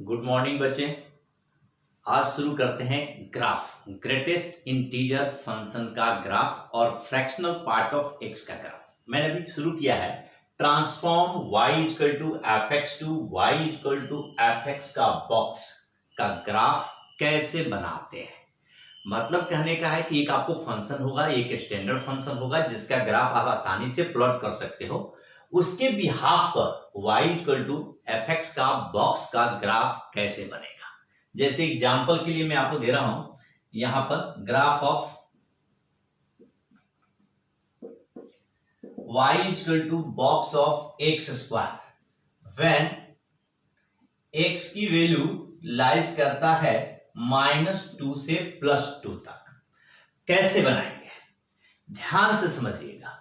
Good morning बच्चे। आज शुरू करते हैं ग्राफ, ग्रेटेस्ट इंटीजर फंक्शन का ग्राफ और फ्रैक्शनल पार्ट ऑफ एक्स का ग्राफ। मैंने अभी शुरू किया है transform y equal to f x to y equal to f x का बॉक्स का ग्राफ कैसे बनाते हैं। मतलब कहने का है कि एक आपको फंक्शन होगा, एक स्टैंडर्ड फंक्शन होगा जिसका ग्राफ आप आसानी से प्लॉट कर सकते हो। उसके बिहाफ पर y equal to f x का बॉक्स का ग्राफ कैसे बनेगा। जैसे एग्जांपल के लिए मैं आपको दे रहा हूं, यहां पर graph of y equal to box of x square when x की वैल्यू लाइज करता है -2 से +2 तक। कैसे बनाएंगे, ध्यान से समझिएगा।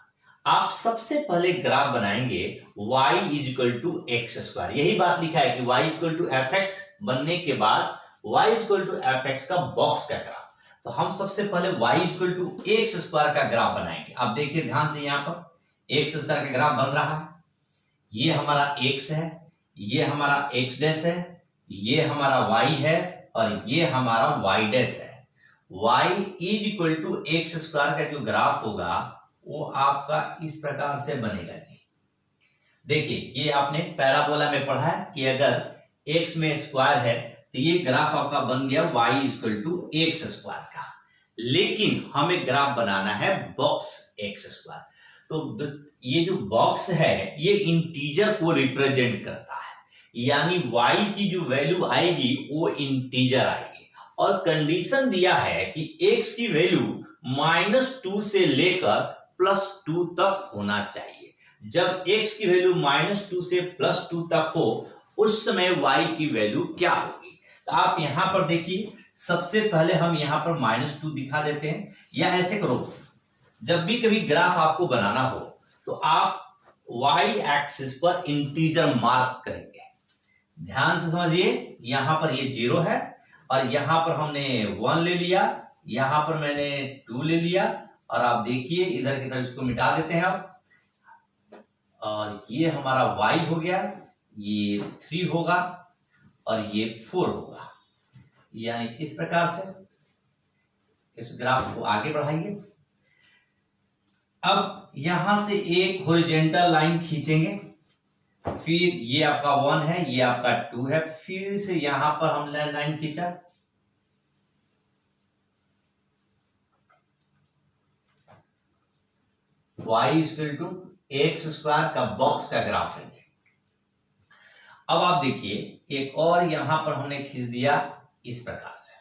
आप सबसे पहले ग्राफ बनाएंगे y equal to x square. यही बात लिखा है कि y equal to f x बनने के बाद y equal to f x का बॉक्स का ग्राफ। तो हम सबसे पहले y equal to x square का ग्राफ बनाएंगे। आप देखिए ध्यान से, यहां पर एक्स स्क्वायर का ग्राफ बन रहा है। ये हमारा x है, ये हमारा x डैश है, ये हमारा y है और ये हमारा y डैश है। y is equal to x square का जो ग्राफ होगा वो आपका इस प्रकार से बनेगा जी। देखिए, ये आपने पैराबोला में पढ़ा है कि अगर x में स्क्वायर है तो ये ग्राफ आपका बन गया y equal to x square का। लेकिन हमें ग्राफ बनाना है बॉक्स एक्स स्क्वायर। तो ये जो बॉक्स है ये इंटीजर को रिप्रेजेंट करता है, यानी y की जो वैल्यू आएगी वो इंटीजर आएगी। और कंडीशन दिया है कि x की वैल्यू -2 से लेकर +2 तक होना चाहिए। जब x की वैल्यू -2 से +2 तक हो उस समय y की वैल्यू क्या होगी। तो आप यहां पर देखिए, सबसे पहले हम यहां पर -2 दिखा देते हैं। या ऐसे करो, जब भी कभी ग्राफ आपको बनाना हो तो आप y एक्सिस पर इंटीजर मार्क करेंगे। ध्यान से समझिए, यहां पर ये 0 है और यहां पर हमने 1 ले लिया, यहां पर मैंने 2 ले लिया और आप देखिए इधर की तरफ इसको मिटा देते हैं आप। और ये हमारा y हो गया, ये 3 होगा और ये 4 होगा। यानी इस प्रकार से इस ग्राफ को आगे बढ़ाइए। अब यहां से एक हॉरिजॉन्टल लाइन खींचेंगे, फिर ये आपका 1 है, ये आपका 2 है, फिर से यहां पर हमने लाइन खींचा, y equal to x square का बॉक्स का ग्राफ है। अब आप देखिए, एक और यहां पर हमने खींच दिया इस प्रकार से।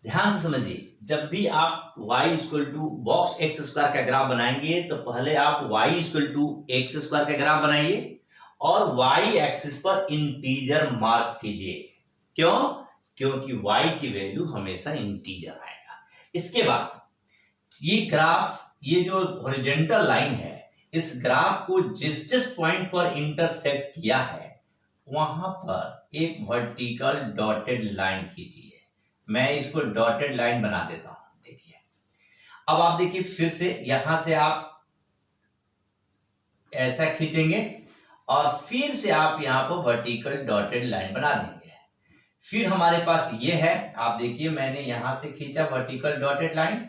ध्यान से समझिए, जब भी आप y equal to box x square का ग्राफ बनाएंगे तो पहले आप y equal to x square का ग्राफ बनाइए और y एक्सिस पर इंटीजर मार्क कीजिए। क्यों? क्योंकि y की वैल्यू हमेशा इंटीजर आएगा। इसके बाद ये ग्राफ, ये जो हॉरिजॉन्टल लाइन है, इस ग्राफ को जिस जिस पॉइंट पर इंटरसेक्ट किया है वहां पर एक वर्टिकल डॉटेड लाइन खींचिए। मैं इसको डॉटेड लाइन बना देता हूं। देखिए, अब आप देखिए, फिर से यहां से आप ऐसा खींचेंगे और फिर से आप यहां पर वर्टिकल डॉटेड लाइन बना देंगे। फिर हमारे पास ये है, आप देखिए मैंने यहां से खींचा वर्टिकल डॉटेड लाइन,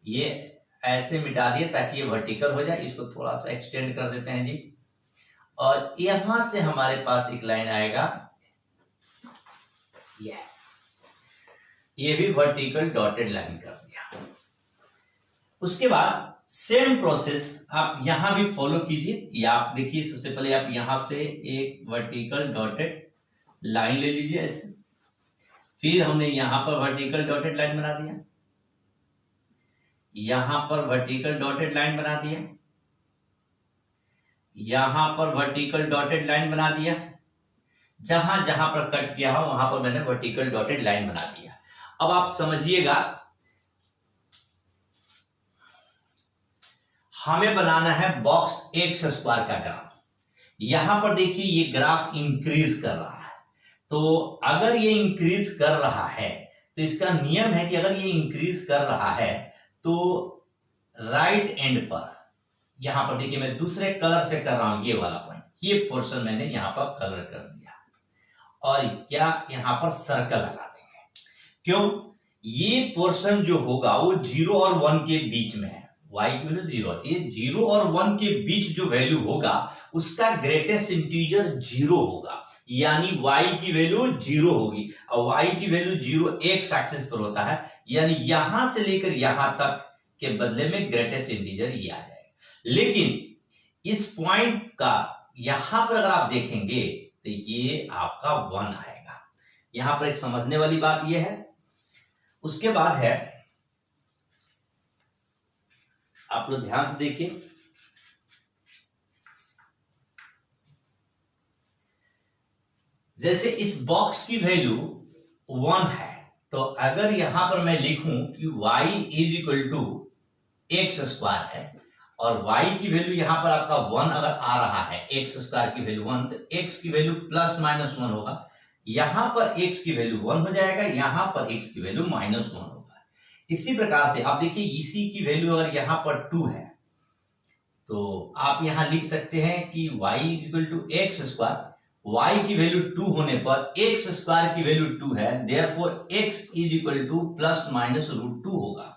ये ऐसे मिटा दिए ताकि ये वर्टिकल हो जाए। इसको थोड़ा सा एक्सटेंड कर देते हैं जी। और यहां से हमारे पास एक लाइन आएगा, ये भी वर्टिकल डॉटेड लाइन कर दिया। उसके बाद सेम प्रोसेस आप यहां भी फॉलो कीजिए कि आप देखिए, सबसे पहले आप यहां से एक वर्टिकल डॉटेड लाइन ले लीजिए ऐसे, फिर हमने यहां पर वर्टिकल डॉटेड लाइन बना दिया, यहां पर वर्टिकल डॉटेड लाइन बना दिया, यहां पर वर्टिकल डॉटेड लाइन बना दिया। जहां जहां पर कट किया हो वहां पर मैंने वर्टिकल डॉटेड लाइन बना दिया। अब आप समझिएगा, हमें बनाना है बॉक्स एक्स स्क्वायर का ग्राफ। यहां पर देखिए ये ग्राफ इंक्रीज कर रहा है। तो अगर ये इंक्रीज कर रहा है तो इसका नियम है कि अगर ये इंक्रीज कर रहा है तो राइट एंड पर, यहां पर देखिए मैं दूसरे कलर से कर रहा हूं, ये वाला पॉइंट, ये पोर्शन मैंने यहां पर कलर कर दिया। और या यहां पर सर्कल लगा देंगे। क्यों? ये पोर्शन जो होगा वो 0 और 1 के बीच में है, y की वैल्यू 0 है, ये 0 और 1 के बीच जो वैल्यू होगा उसका ग्रेटेस्ट इंटीजर 0 होगा, यानी y की वैल्यू 0 होगी। और y की वैल्यू 0 एक्स एक्सिस पर होता है, यानी यहां से लेकर यहां तक के बदले में ग्रेटेस्ट इंटीजर ये आ जाएगा। लेकिन इस पॉइंट का यहां पर अगर आप देखेंगे तो ये आपका 1 आएगा। यहां पर एक समझने वाली बात ये है। उसके बाद है, आप लोग ध्यान से देखिए, जैसे इस बॉक्स की वैल्यू 1 है, तो अगर यहां पर मैं लिखूं कि y is equal to x square है और y की वैल्यू यहां पर आपका 1 अगर आ रहा है, एक्स स्क्वायर की वैल्यू 1, तो x की वैल्यू प्लस माइनस 1 होगा। यहां पर x की वैल्यू 1 हो जाएगा, यहां पर x की वैल्यू माइनस 1 होगा। इसी प्रकार से आप देखिए, इसी की वैल्यू अगर यहां पर 2 है तो आप यहां लिख सकते हैं कि y equal to x square, y की वैल्यू 2 होने पर एक्स स्क्वायर की वैल्यू 2 है, therefore x is equal to plus minus root 2 होगा।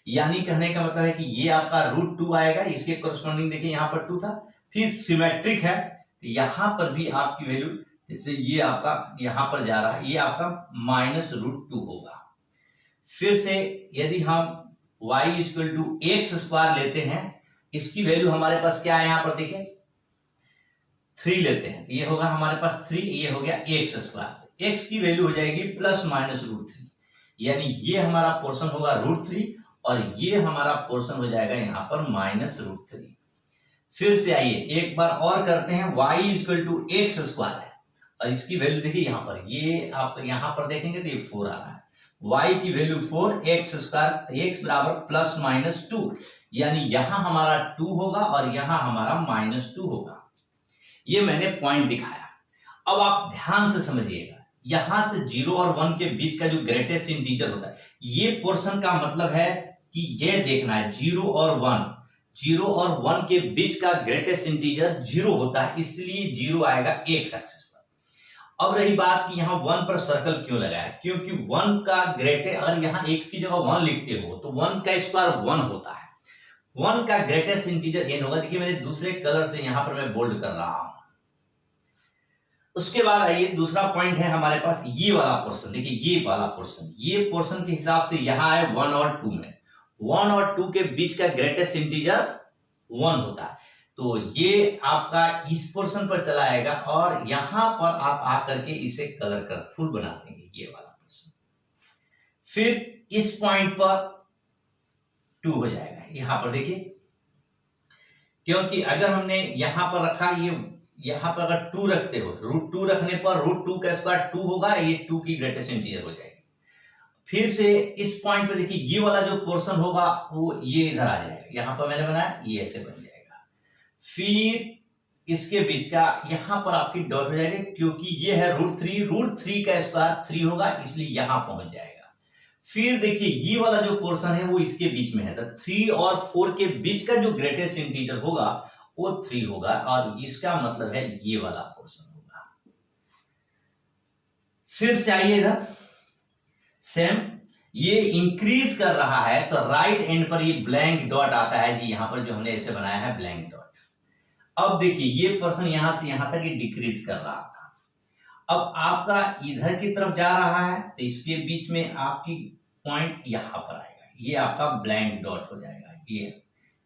यानी कहने का मतलब है कि ये आपका रूट 2 आएगा, इसके कोरस्पॉन्डिंग देखिए यहां पर 2 था, फिर सिमेट्रिक है तो यहां पर भी आपकी वैल्यू, जैसे ये आपका यहां पर जा रहा है, ये आपका माइनस रूट 2 होगा। फिर से यदि हम y equal to x square लेते हैं, इसकी वैल्यू हमारे पास क्या है, यहां पर देखिए 3 लेते हैं, ये होगा हमारे पास 3, ये हो गया एक्स स्क्वायर, एक्स की वैल्यू हो जाएगी प्लस माइनस रूट 3, यानी ये हमारा पोर्शन होगा रूट 3 और ये हमारा पोर्शन हो जाएगा यहां पर माइनस रूट 3। फिर से आइए एक बार और करते हैं, y equal to x square है और इसकी वैल्यू देखिए यहां पर, ये आप यहां पर देखेंगे तो ये 4 आ रहा है, y की वैल्यू 4, एक्स स्क्वायर, x बराबर प्लस माइनस 2, यानी यहां हमारा 2 होगा और यहां हमारा माइनस 2 होगा। ये मैंने पॉइंट दिखाया। अब आप ध्यान से समझिएगा, यहां से 0 और 1 के बीच का जो ग्रेटेस्ट इंटीजर होता है, ये पोर्शन का मतलब है कि ये देखना है 0 और 1 के बीच का ग्रेटेस्ट इंटीजर 0 होता है, इसलिए 0 आएगा एक्स एक्सिस पर। अब रही बात कि यहां 1 पर सर्कल क्यों लगाया, क्योंकि 1 का ग्रेटेस्ट, अगर यहां x की जगह 1 लिखते हो तो 1 का स्क्वायर 1 होता है, 1 का ग्रेटेस्ट इंटीजर n होगा। देखिए मैंने दूसरे कलर से यहां पर मैं बोल्ड कर रहा हूं। उसके बाद आइए दूसरा पॉइंट है हमारे पास ये वाला पोर्शन, देखिए ये वाला पोर्शन, ये पोर्शन के हिसाब से यहां है 1 और 2 में, 1 और 2 के बीच का ग्रेटेस्ट इंटीजर 1 होता है, तो ये आपका इस पोर्शन पर चला आएगा और यहां पर आप आकर के इसे कलर कलरफुल बना देंगे, ये वाला पोर्शन। फिर इस पॉइंट पर 2 हो जाएगा, यहां पर देखिए, क्योंकि अगर हमने यहां पर रखा, ये यहां पर अगर 2 रखते हो, रूट 2 रखने पर रूट 2 का स्क्वायर 2 होगा, ये 2 की ग्रेटेस्ट इंटीजर हो जाएगी। फिर से इस पॉइंट पे देखिए, ये वाला जो पोर्शन होगा वो ये इधर आ जाएगा, यहां पर मैंने बनाया, ये ऐसे बन जाएगा। फिर इसके बीच का यहां पर आपकी डॉट हो जाएगी, क्योंकि ये है रूट 3 का स्क्वायर 3 होगा, इसलिए यहां पहुंच जाएगा। फिर देखिए ये वाला जो पोर्शन है वो इसके बीच में है, तो 3 और 4 के बीच का जो ग्रेटेस्ट इंटीजर होगा वो 3 होगा, और इसका मतलब है ये वाला पोर्शन होगा। फिर से आइए इधर, सेम ये इंक्रीज कर रहा है तो राइट एंड पर ये ब्लैंक डॉट आता है जी, यहां पर जो हमने ऐसे बनाया है ब्लैंक डॉट। अब देखिए ये पोर्शन यहां से यहां तक ये डिक्रीज कर रहा था, अब आपका इधर की तरफ जा रहा है, तो इसके बीच में आपकी पॉइंट यहां पर आएगा, ये आपका ब्लैंक डॉट हो जाएगा।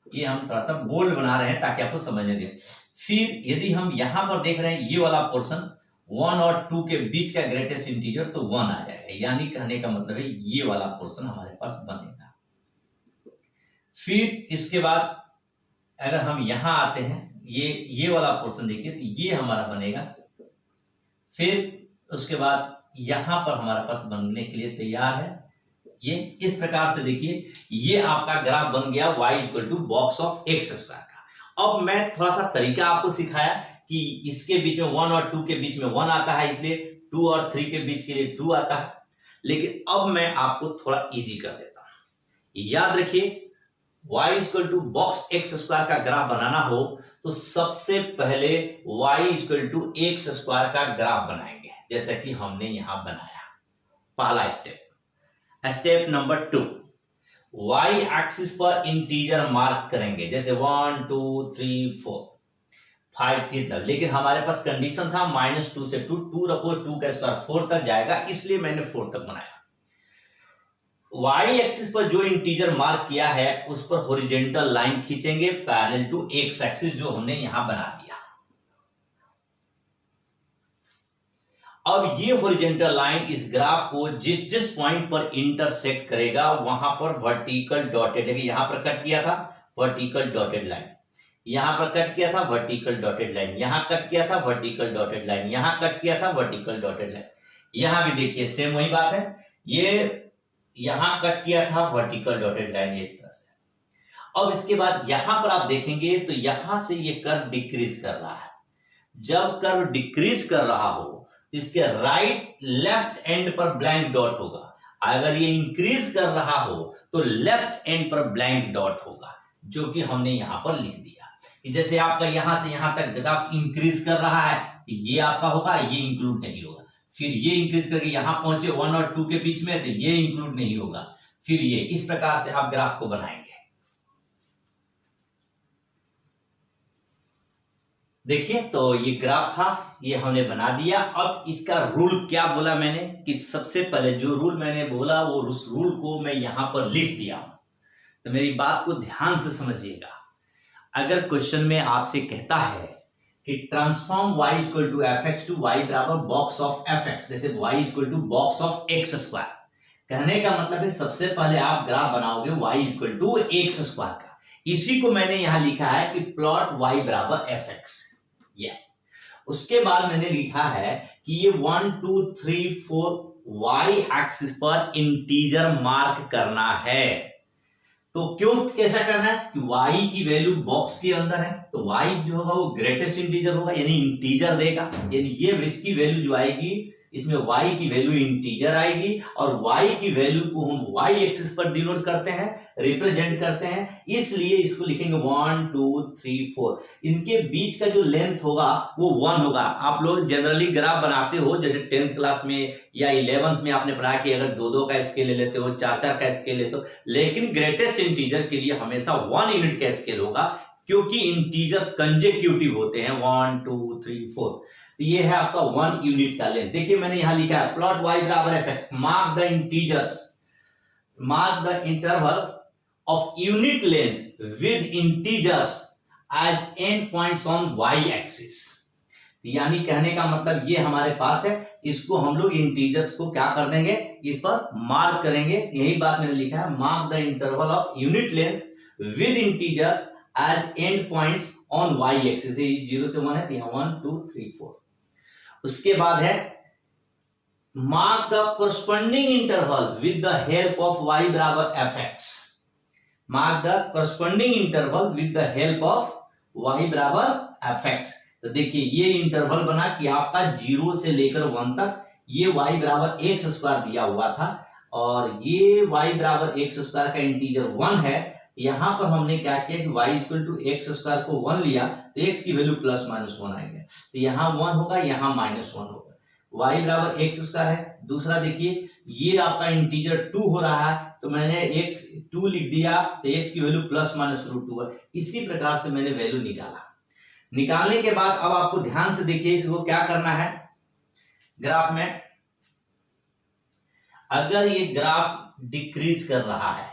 ये हम थोड़ा सा बोल्ड बना रहे हैं ताकि आपको समझने दें। फिर यदि हम यहां पर देख रहे हैं ये वाला पोर्शन 1 और 2 के बीच का ग्रेटेस्ट इंटीजर, तो 1 आ जाएगा, यानी कहने का मतलब है ये वाला पोर्शन हमारे पास बनेगा। फिर इसके बाद अगर हम यहां आते हैं, ये वाला पोर्शन देखिए, तो ये हमारा बनेगा। फिर उसके बाद यहां पर हमारे पास बनने के लिए तैयार है, ये इस प्रकार से देखिए ये आपका ग्राफ बन गया y equal to box of x square का। अब मैं थोड़ा सा तरीका आपको सिखाया कि इसके बीच में 1 और 2 के बीच में 1 आता है, इसलिए 2 और 3 के बीच के लिए 2 आता है, लेकिन अब मैं आपको थोड़ा इजी कर देता हूं। याद रखिए, y equal to box x square का ग्राफ बनाना हो तो सबसे पहले y equal to x square का ग्राफ बनाएंगे। जैसा कि हमने यहां बनाया। पहला स्टेप नंबर 2, वाई एक्सिस पर इंटीजर मार्क करेंगे, जैसे 1 2 3 4 5 तक, लेकिन हमारे पास कंडीशन था -2 से 2 रखो, 2 का स्क्वायर 4 तक जाएगा, इसलिए मैंने 4 तक बनाया। वाई एक्सिस पर जो इंटीजर मार्क किया है उस पर हॉरिजॉन्टल लाइन खींचेंगे पैरेलल टू एक्स एक्सिस, जो हमने यहां बना दिया। अब ये हॉरिजॉन्टल लाइन इस ग्राफ को जिस जिस पॉइंट पर इंटरसेक्ट करेगा वहां पर वर्टिकल डॉटेड, यहां पर कट किया था वर्टिकल डॉटेड लाइन, यहां पर कट किया था वर्टिकल डॉटेड लाइन, यहां कट किया था वर्टिकल डॉटेड लाइन, यहां कट किया था वर्टिकल डॉटेड लाइन, यहां भी देखिए सेम वही बात है, ये यहां कट किया था वर्टिकल डॉटेड लाइन, इस तरह से। अब इसके बाद यहां पर आप देखेंगे तो यहां से ये कर्व डिक्रीज कर रहा है। जब कर्व डिक्रीज कर रहा हो तो इसके राइट लेफ्ट एंड पर ब्लैंक डॉट होगा, अगर ये इंक्रीज कर रहा हो तो लेफ्ट एंड पर ब्लैंक डॉट होगा, जो कि हमने यहां पर लिख दिया कि जैसे आपका यहां से यहां तक ग्राफ इंक्रीज कर रहा है तो ये आपका होगा, ये इंक्लूड नहीं होगा। फिर ये इंक्रीज करके यहां पहुंचे 1 और 2 के बीच में तो ये इंक्लूड नहीं होगा। फिर ये इस प्रकार से आप ग्राफ को बनाएंगे। देखिए तो ये ग्राफ था, ये हमने बना दिया। अब इसका रूल क्या बोला मैंने कि सबसे पहले जो रूल मैंने बोला वो उस रूल को मैं यहां पर लिख दिया हूं, तो मेरी बात को ध्यान से समझिएगा। अगर क्वेश्चन में आपसे कहता है कि transform y equal to f x to y बराबर बॉक्स ऑफ एफ एक्स, जैसे y equal to box of x square, कहने का मतलब है सबसे पहले आप ग्राफ बनाओगे y equal to x square का। इसी को मैंने यहां लिखा है कि प्लॉट y बराबर एफ एक्स। उसके बाद मैंने लिखा है कि ये 1 2 3 4 y एक्सिस पर इंटीजर मार्क करना है। तो क्यों कैसा करना है कि y की वैल्यू बॉक्स के अंदर है, तो y जो होगा वो ग्रेटेस्ट इंटीजर होगा, यानी इंटीजर देगा, यानी ये इसकी वैल्यू जो आएगी इसमें y की वैल्यू इंटीजर आएगी, और y की वैल्यू को हम y एक्सिस पर डिनोट करते हैं, रिप्रेजेंट करते हैं, इसलिए इसको लिखेंगे 1 2 3 4। इनके बीच का जो लेंथ होगा वो 1 होगा। आप लोग जनरली ग्राफ बनाते हो, जैसे 10th क्लास में या 11th में आपने पढ़ा कि अगर 2-2 का स्केल ले लेते हो, 4-4 का स्केल लेते हो, लेकिन ग्रेटेस्ट इंटीजर के लिए हमेशा 1 यूनिट का स्केल होगा, क्योंकि इंटीजर कंजेक्यूटिव होते हैं 1 2 3 4। तो ये है आपका 1 यूनिट का लेंथ। देखिए मैंने यहां लिखा है प्लॉट y बराबर f x, mark the integers, mark the interval of unit length with integers as end points on y axis. यानी कहने का मतलब ये हमारे पास है, इसको हम लोग इंटीजर्स को क्या कर देंगे, इस पर मार्क करेंगे। यही बात मैंने लिखा है, mark the interval of unit length with integers as end points on y axis. 0 से 1 है तो 1 2 3 4। उसके बाद है mark the corresponding interval with the help of y बराबर f x. Mark the corresponding interval with the help of y बराबर f x. तो देखिए ये इंटरवल बना कि आपका 0 से लेकर 1 तक ये y बराबर एक्स स्क्वायर दिया हुआ था, और ये y बराबर एक्स स्क्वायर का इंटीजर 1 है। यहां पर हमने क्या किया कि y equal to x square को 1 लिया तो x की वैल्यू प्लस माइनस 1 आएगा, तो यहां 1 होगा, यहां -1 होगा। y बराबर एक्स स्क्वायर है। दूसरा देखिए ये आपका इंटीजर 2 हो रहा है, तो मैंने x 2 लिख दिया तो x की वैल्यू प्लस माइनस √2 है। इसी प्रकार से मैंने वैल्यू निकाला। निकालने के बाद अब आपको ध्यान से देखिए इसको क्या करना है ग्राफ में। अगर ये ग्राफ डिक्रीज कर रहा है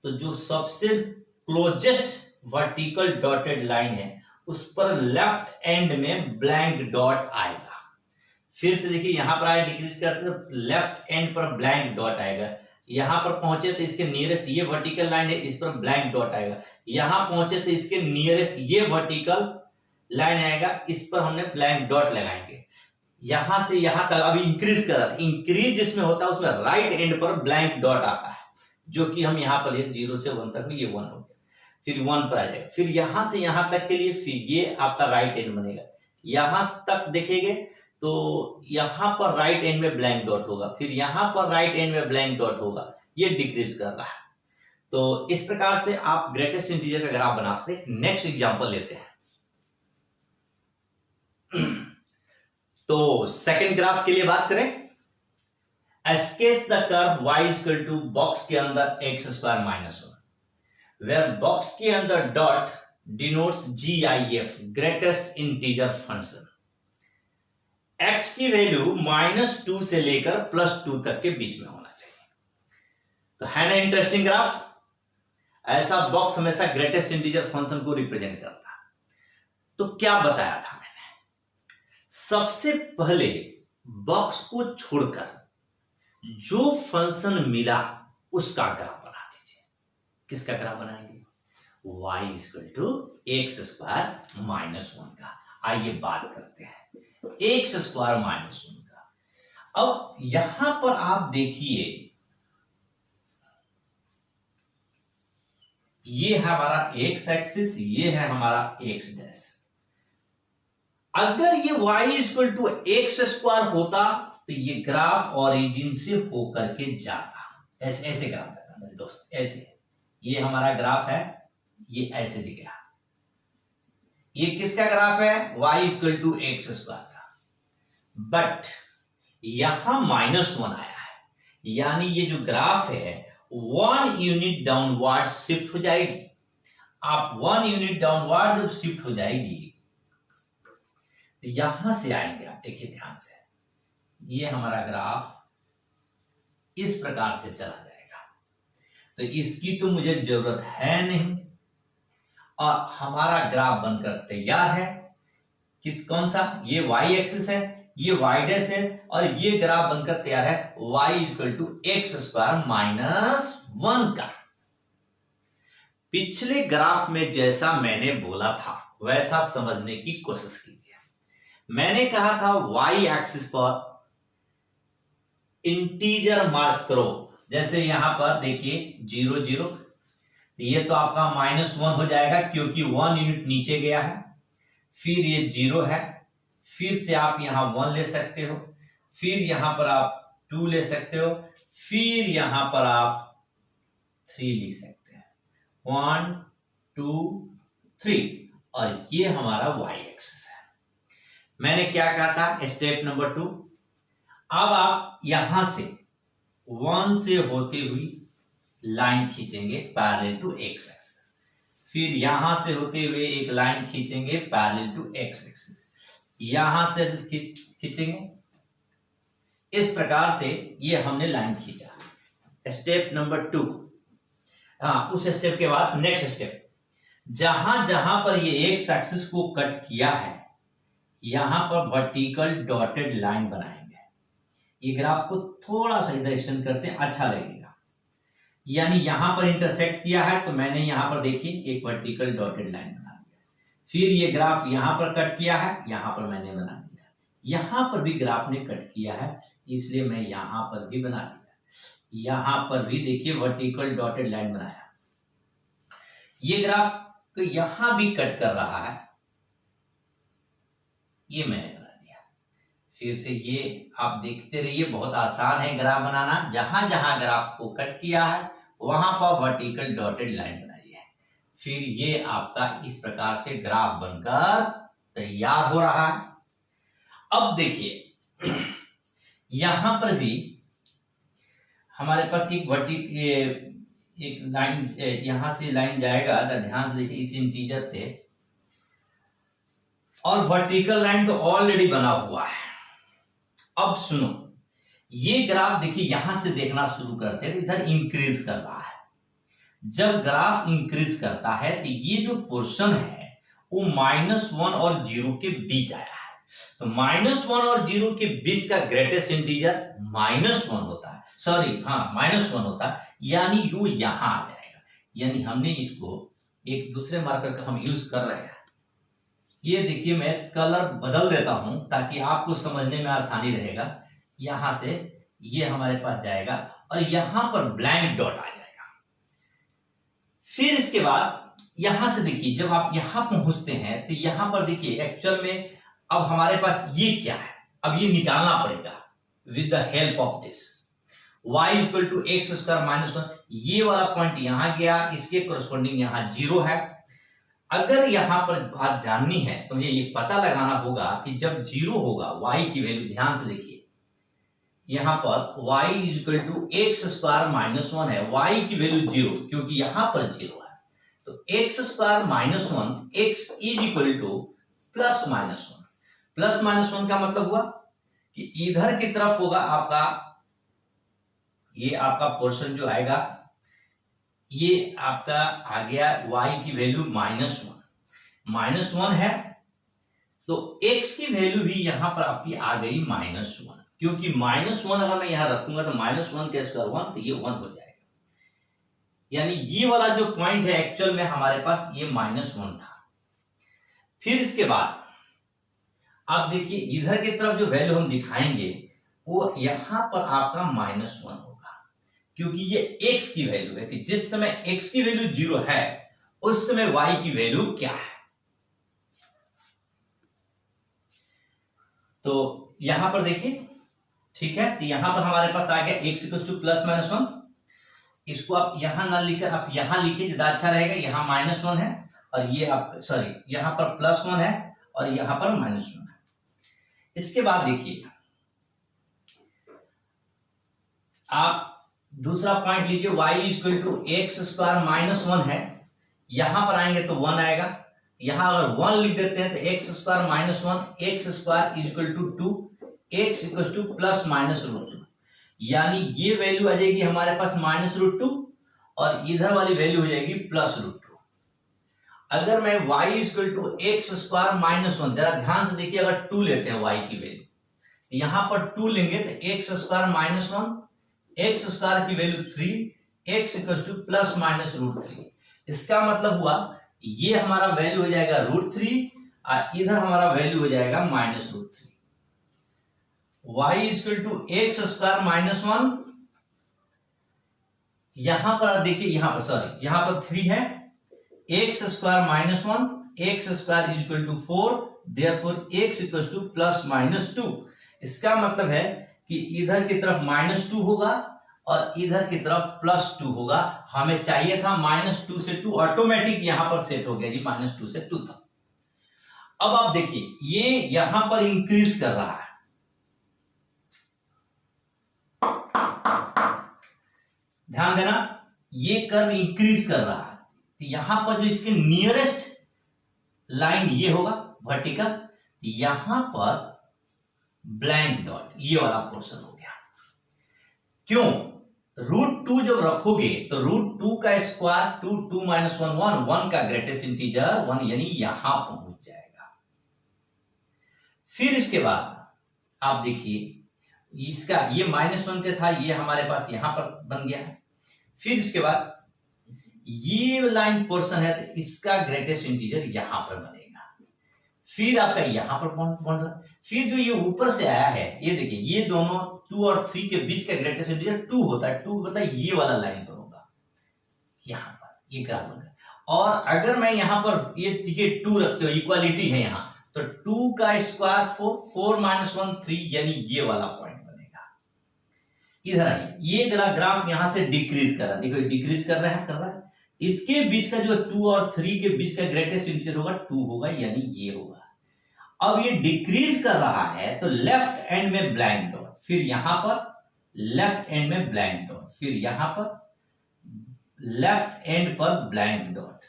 तो जो सबसे क्लोजेस्ट वर्टिकल डॉटेड लाइन है उस पर लेफ्ट एंड में ब्लैंक डॉट आएगा। फिर से देखिए यहां पर आया डिक्रीज करते तो लेफ्ट एंड पर ब्लैंक डॉट आएगा। यहां पर पहुंचे तो इसके नियरेस्ट ये वर्टिकल लाइन है, इस पर ब्लैंक डॉट आएगा। यहां पहुंचे तो इसके नियरेस्ट ये वर्टिकल लाइन आएगा, इस पर हमने ब्लैंक डॉट लगाएंगे। यहां से यहां तक अभी इंक्रीज कर रहा है, इंक्रीज जिसमें होता है उसमें राइट एंड पर ब्लैंक डॉट आता है, जो कि हम यहां पर 0 से 1 तक में ये 1 हो गया, फिर 1 पर आ जाएगा। फिर यहां से यहां तक के लिए फिर ये आपका राइट एंड बनेगा। यहां तक देखेंगे तो यहां पर राइट एंड में ब्लैंक डॉट होगा, फिर यहां पर राइट एंड में ब्लैंक डॉट होगा, ये डिक्रीज कर रहा है। तो इस प्रकार से आप ग्रेटेस्ट इंटीजर का ग्राफ बना सकते हैं। नेक्स्ट एग्जांपल लेते हैं। तो सेकेंड ग्राफ के लिए बात करें, sketch the curve y equal to box के अंदर x square minus 1 where box के अंदर dot denotes GIF greatest integer function. x की वैल्यू -2 से लेकर +2 तक के बीच में होना चाहिए। तो है ना इंटरेस्टिंग ग्राफ। ऐसा बॉक्स हमेशा ग्रेटेस्ट इंटीजर फंक्शन को रिप्रेजेंट करता है। तो क्या बताया था मैंने, सबसे पहले बॉक्स को छोड़कर जो फंक्शन मिला उसका ग्राफ बना दीजिए। किसका ग्राफ बनाएंगे, y equal to x square minus 1 का। आइए बात करते हैं एक्स स्क्वायर माइनस 1 का। अब यहां पर आप देखिए, ये है हमारा एक्स एक्सिस, ये है हमारा एक्स डैश। अगर ये y equal to x square होता तो ये ग्राफ ओरिजिन से होकर के जाता, ऐसे ग्राफ जाता मेरे दोस्त, ऐसे। ये हमारा ग्राफ है, ये ऐसे दिखेगा। ये किसका ग्राफ है, y equal to x square का। बट यहां -1 आया है, यानी ये जो ग्राफ है 1 यूनिट डाउनवर्ड शिफ्ट हो जाएगी। आप 1 यूनिट डाउनवर्ड जब शिफ्ट हो जाएगी तो यहां से आएंगे। आप देखिए ध्यान से, ये हमारा ग्राफ इस प्रकार से चला जाएगा। तो इसकी तो मुझे जरूरत है नहीं, और हमारा ग्राफ बनकर तैयार है। कौन सा, ये y एक्सिस है, ये y डैश है, और ये ग्राफ बनकर तैयार है y equal to x square minus 1 का। पिछले ग्राफ में जैसा मैंने बोला था वैसा समझने की कोशिश कीजिए। मैंने कहा था y एक्सिस पर इंटीजर मार्क करो। जैसे यहां पर देखिए 0 0, तो ये तो आपका -1 हो जाएगा क्योंकि 1 यूनिट नीचे गया है। फिर ये 0 है, फिर से आप यहां 1 ले सकते हो, फिर यहां पर आप 2 ले सकते हो, फिर यहां पर आप 3 लिख सकते हैं, 1 2 3, और ये हमारा y एक्सिस है। मैंने क्या कहा था, स्टेप नंबर 2। अब आप यहां से 1 से होते हुई लाइन खींचेंगे पैरेलल टू एक्स एक्सिस, फिर यहां से होते हुए एक लाइन खींचेंगे पैरेलल टू एक्स एक्सिस, यहां से खींचेंगे। इस प्रकार से ये हमने लाइन खींचा। Step number 2। हाँ, उस स्टेप के बाद नेक्स्ट स्टेप, जहां जहां पर ये एक्स एक्सिस को कट किया है यहां पर वर्टिकल डॉटेड लाइन बनाएंगे। ये ग्राफ को थोड़ा सा इधर एक्सटेंड करते हैं, अच्छा लगेगा। यानी यहां पर इंटरसेक्ट किया है तो मैंने यहां पर देखिए एक वर्टिकल डॉटेड लाइन बना दिया। फिर ये ग्राफ यहां पर कट किया है, यहां पर मैंने बना दिया। यहां पर भी ग्राफ ने कट किया है, इसलिए मैं यहां पर भी बना दिया। यहां पर भी देखिए वर्टिकल डॉटेड लाइन बनाया। ये ग्राफ तो यहां भी कट कर रहा है, ये मैंने बना दिया। फिर से ये आप देखते रहिए, बहुत आसान है ग्राफ बनाना। जहां जहां ग्राफ को कट किया है वहां पर वर्टिकल डॉटेड लाइन बनाइए। फिर ये आपका इस प्रकार से ग्राफ बनकर तैयार हो रहा है। अब देखिए यहां पर भी हमारे पास एक लाइन, यहां से लाइन जाएगा, तो ध्यान से देखिए इस इंटीजर से, और वर्टिकल लाइन तो ऑलरेडी बना हुआ है। अब सुनो, ये ग्राफ देखिए यहां से देखना शुरू करते हैं, इधर इंक्रीज कर रहा है। जब ग्राफ इंक्रीज करता है तो ये जो पोर्शन है वो -1 और 0 के बीच आया है। तो -1 और 0 के बीच का ग्रेटेस्ट इंटीजर -1 होता है, सॉरी हाँ -1 होता है, यानी यू यहां आ जाएगा। यानी हमने इसको एक दूसरे मार्कर का हम यूज कर रहे हैं। ये देखिए मैं कलर बदल देता हूं ताकि आपको समझने में आसानी रहेगा। यहां से ये हमारे पास जाएगा और यहां पर ब्लैंक डॉट आ जाएगा। फिर इसके बाद यहां से देखिए जब आप यहां पहुंचते हैं तो यहां पर देखिए एक्चुअल में अब हमारे पास ये क्या है, अब ये निकालना पड़ेगा with the help of this. y equal to x square -1, ये वाला पॉइंट यहां गया, इसके कोरस्पोंडिंग यहां 0 है। अगर यहां पर बात जाननी है तो मुझे ये पता लगाना होगा कि जब जीरो होगा y की वैल्यू, ध्यान से देखिए यहां पर y is equal to x square minus one है, y की वैल्यू जीरो क्योंकि यहां पर जीरो है, तो x square minus one x is equal to plus minus one. Plus minus one का मतलब हुआ कि इधर की तरफ होगा आपका, ये आपका पोर्शन जो आएगा ये आपका आ गया y की वैल्यू माइनस वन है, तो x की वैल्यू भी यहां पर आपकी आ गई माइनस वन, क्योंकि माइनस वन अगर मैं यहां रखूंगा तो माइनस वन का स्क्वायर वन, तो ये वन हो जाएगा। यानी ये वाला जो पॉइंट है एक्चुअल में हमारे पास ये माइनस वन था। फिर इसके बाद आप देखिए इधर की तरफ जो वैल्यू हम दिखाएंगे वो यहां पर आपका माइनस वन होगा, क्योंकि ये x की वैल्यू है कि जिस समय x की वैल्यू जीरो है उस समय y की वैल्यू क्या है। तो यहां पर देखिए, ठीक है, तो यहां पर हमारे पास आ गया x equal to plus minus one. इसको आप यहां ना लिखकर आप यहां लिखिए, ज्यादा अच्छा रहेगा। यहां माइनस वन है और ये आप सॉरी यहां पर प्लस वन है और यहां पर माइनस वन है। इसके बाद देखिए आप दूसरा पॉइंट लीजिए, y equal to x square minus one है, यहां पर आएंगे तो वन आएगा, यहां अगर वन लिख देते हैं तो x square minus one x square equal to two, x equal to plus minus root two, यानी ये वैल्यू आ जाएगी हमारे पास माइनस रूट टू और इधर वाली वैल्यू हो जाएगी प्लस रूट टू। अगर मैं y equal to x square minus one, जरा ध्यान से देखिए, अगर टू लेते हैं y की वैल्यू, यहां पर टू लेंगे तो x square minus one x square की value three, x equal to plus minus root three. इसका मतलब हुआ ये हमारा वैल्यू हो जाएगा रूट थ्री और इधर हमारा वैल्यू हो जाएगा minus root three. y equal to x square minus one, यहां पर देखिए यहां पर सॉरी यहां पर थ्री है, x square minus one x square equal to four, therefore x equal to plus minus two. इसका मतलब है कि इधर की तरफ माइनस टू होगा और इधर की तरफ प्लस टू होगा। हमें चाहिए था माइनस टू से टू, ऑटोमेटिक यहां पर सेट हो गया जी, माइनस टू से टू था। अब आप देखिए ये यहां पर इंक्रीज कर रहा है, ध्यान देना, ये कर्व इंक्रीज कर रहा है, तो यहां पर जो इसके नियरेस्ट लाइन ये होगा वर्टिकल, तो यहां पर ब्लैंक डॉट ये वाला पोर्शन हो गया। क्यों? रूट टू जब रखोगे तो रूट टू का square two, two minus one one, one का ग्रेटेस्ट इंटीजर वन, यानी यहां पहुंच जाएगा। फिर इसके बाद आप देखिए इसका ये माइनस वन पे था, ये हमारे पास यहां पर बन गया है। फिर इसके बाद ये लाइन पोर्शन है तो इसका ग्रेटेस्ट इंटीजर यहां पर बनेगा। फिर आपका यहां पर पॉइंट, फिर जो ये ऊपर से आया है ये देखिए, ये दोनों टू और थ्री के बीच का ग्रेटेस्ट इंटीजर टू होता है, टू मतलब ये वाला लाइन पर होगा, यहां पर ये ग्राफ बनेगा। और अगर मैं यहां पर ये देखिए टू रखते हो, इक्वालिटी है यहां, तो टू का square four, four minus one three, यानी ये वाला पॉइंट बनेगा। इधर आइए, ये ग्राफ यहां से डिक्रीज कर रहा है, देखो डिक्रीज कर रहा है, इसके बीच का जो टू और थ्री के बीच का ग्रेटेस्ट इंटीजर होगा टू होगा, यानी ये होगा। अब ये डिक्रीज कर रहा है तो लेफ्ट एंड में ब्लैंक डॉट, फिर यहां पर लेफ्ट एंड में ब्लैंक डॉट, फिर यहां पर लेफ्ट एंड पर ब्लैंक डॉट,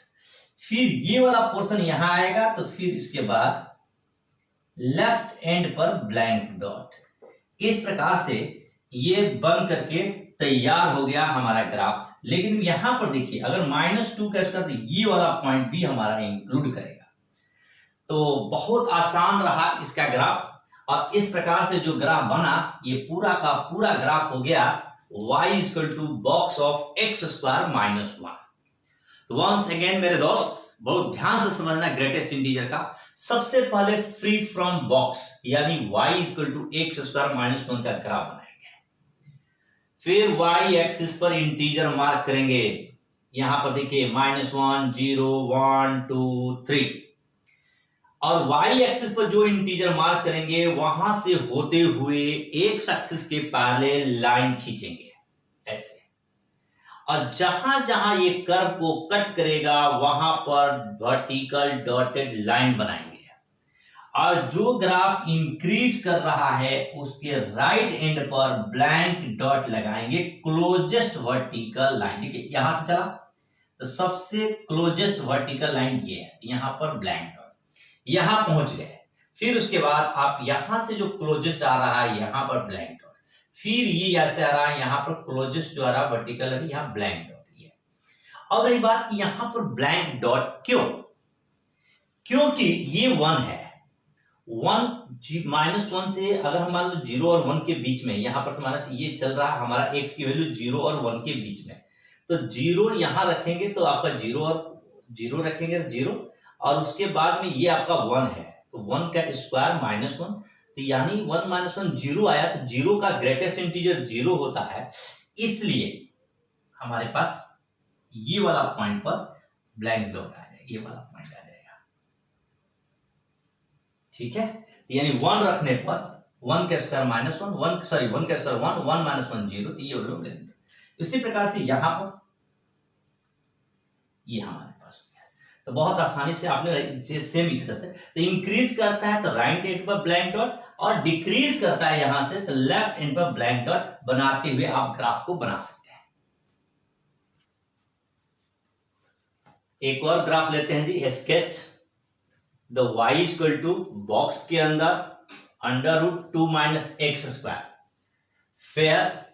फिर ये वाला पोर्शन यहां आएगा, तो फिर इसके बाद लेफ्ट एंड पर ब्लैंक डॉट। इस प्रकार से ये बन करके तैयार हो गया हमारा ग्राफ। लेकिन यहां पर देखिए अगर माइनस टू का स्क्वायर, ये वाला पॉइंट भी हमारा इंक्लूड करेगा, तो बहुत आसान रहा इसका ग्राफ। और इस प्रकार से जो ग्राफ बना, ये पूरा का पूरा ग्राफ हो गया y equal to box of x square minus one. तो वंस अगेन मेरे दोस्त बहुत ध्यान से समझना ग्रेटेस्ट इंटीजर का। सबसे पहले फ्री फ्रॉम बॉक्स यानी y equal to x square minus one का ग्राफ बनाएंगे, फिर y एक्सिस पर इंटीजर मार्क करेंगे। यहां पर देखिए minus one, zero, one, two, three, और y एक्सिस पर जो इंटीजर मार्क करेंगे वहां से होते हुए एक्स एक्सिस के पैरेलल लाइन खींचेंगे ऐसे, और जहां जहां ये कर्व को कट करेगा वहां पर वर्टिकल डॉटेड लाइन बनाएंगे। और जो ग्राफ इंक्रीज कर रहा है उसके राइट एंड पर ब्लैंक डॉट लगाएंगे, क्लोजेस्ट वर्टिकल लाइन। देखिए यहां से चला तो सबसे क्लोजेस्ट वर्टिकल लाइन ये है, यहां पर ब्लैंक डॉट, यहां पहुंच गए। फिर उसके बाद आप यहां से जो क्लोजेस्ट आ रहा है यहां पर ब्लैंक डॉट, फिर ये ऐसे आ रहा है यहां पर क्लोजेस्ट जो आ रहा है वर्टिकल है यहां ब्लैंक डॉट ये। अब रही बात कि यहां पर ब्लैंक डॉट क्यों, क्योंकि ये 1 है, 1 से अगर हम मान लो 0 और 1 के बीच में, यहां पर तुम्हारा ये चल रहा है हमारा x की वैल्यू 0 और 1 के बीच में, तो 0 यहां रखेंगे तो आपका 0 और 0 रखेंगे तो 0, और उसके बाद में ये आपका 1 है तो 1 का स्क्वायर -1, तो यानी 1 - 1 0 आया, तो 0 का ग्रेटेस्ट इंटीजर 0 होता है, इसलिए हमारे पास ये वाला पॉइंट पर ब्लैंक डॉट आ जाएगा, ये वाला पॉइंट आ जाएगा। ठीक है, यानी 1 रखने पर 1 का स्क्वायर -1, 1 का स्क्वायर 1, 1 - 1 0, तो ये वाला ब्लैंक डॉट। इसी प्रकार से यहां पर ये हमारे पास हो गया। तो बहुत आसानी से आपने सेम इसी तरह से, तो इंक्रीज करता है तो राइट एंड पर ब्लैंक डॉट, और डिक्रीज करता है यहां से तो लेफ्ट एंड पर ब्लैंक डॉट बनाते हुए आप ग्राफ को बना सकते हैं। एक और ग्राफ लेते हैं जी, sketch the y equal to box के अंदर √2 - x², फेयर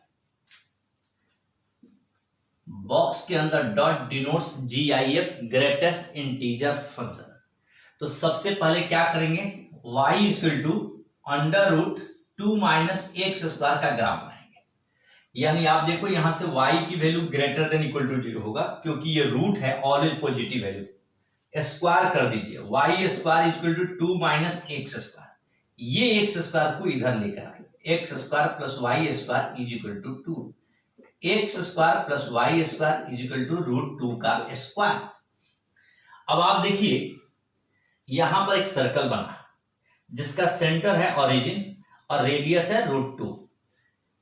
बॉक्स के अंदर dot denotes GIF greatest integer function. तो सबसे पहले क्या करेंगे, y इक्वल टू √2 - x² का ग्राफ बनाएंगे। यानी आप देखो यहां से y की value greater than equal to 0 होगा, क्योंकि ये रूट है, ऑलवेज पॉजिटिव वैल्यू, स्क्वायर कर दीजिए, y² इक्वल टू 2 - x², ये x² को इधर लेकर आएंगे, x² + y² is equal to 2, x² + y² is equal to √2 का स्क्वायर। अब आप देखिए यहां पर एक सर्कल बना जिसका सेंटर है ओरिजिन और रेडियस है √2,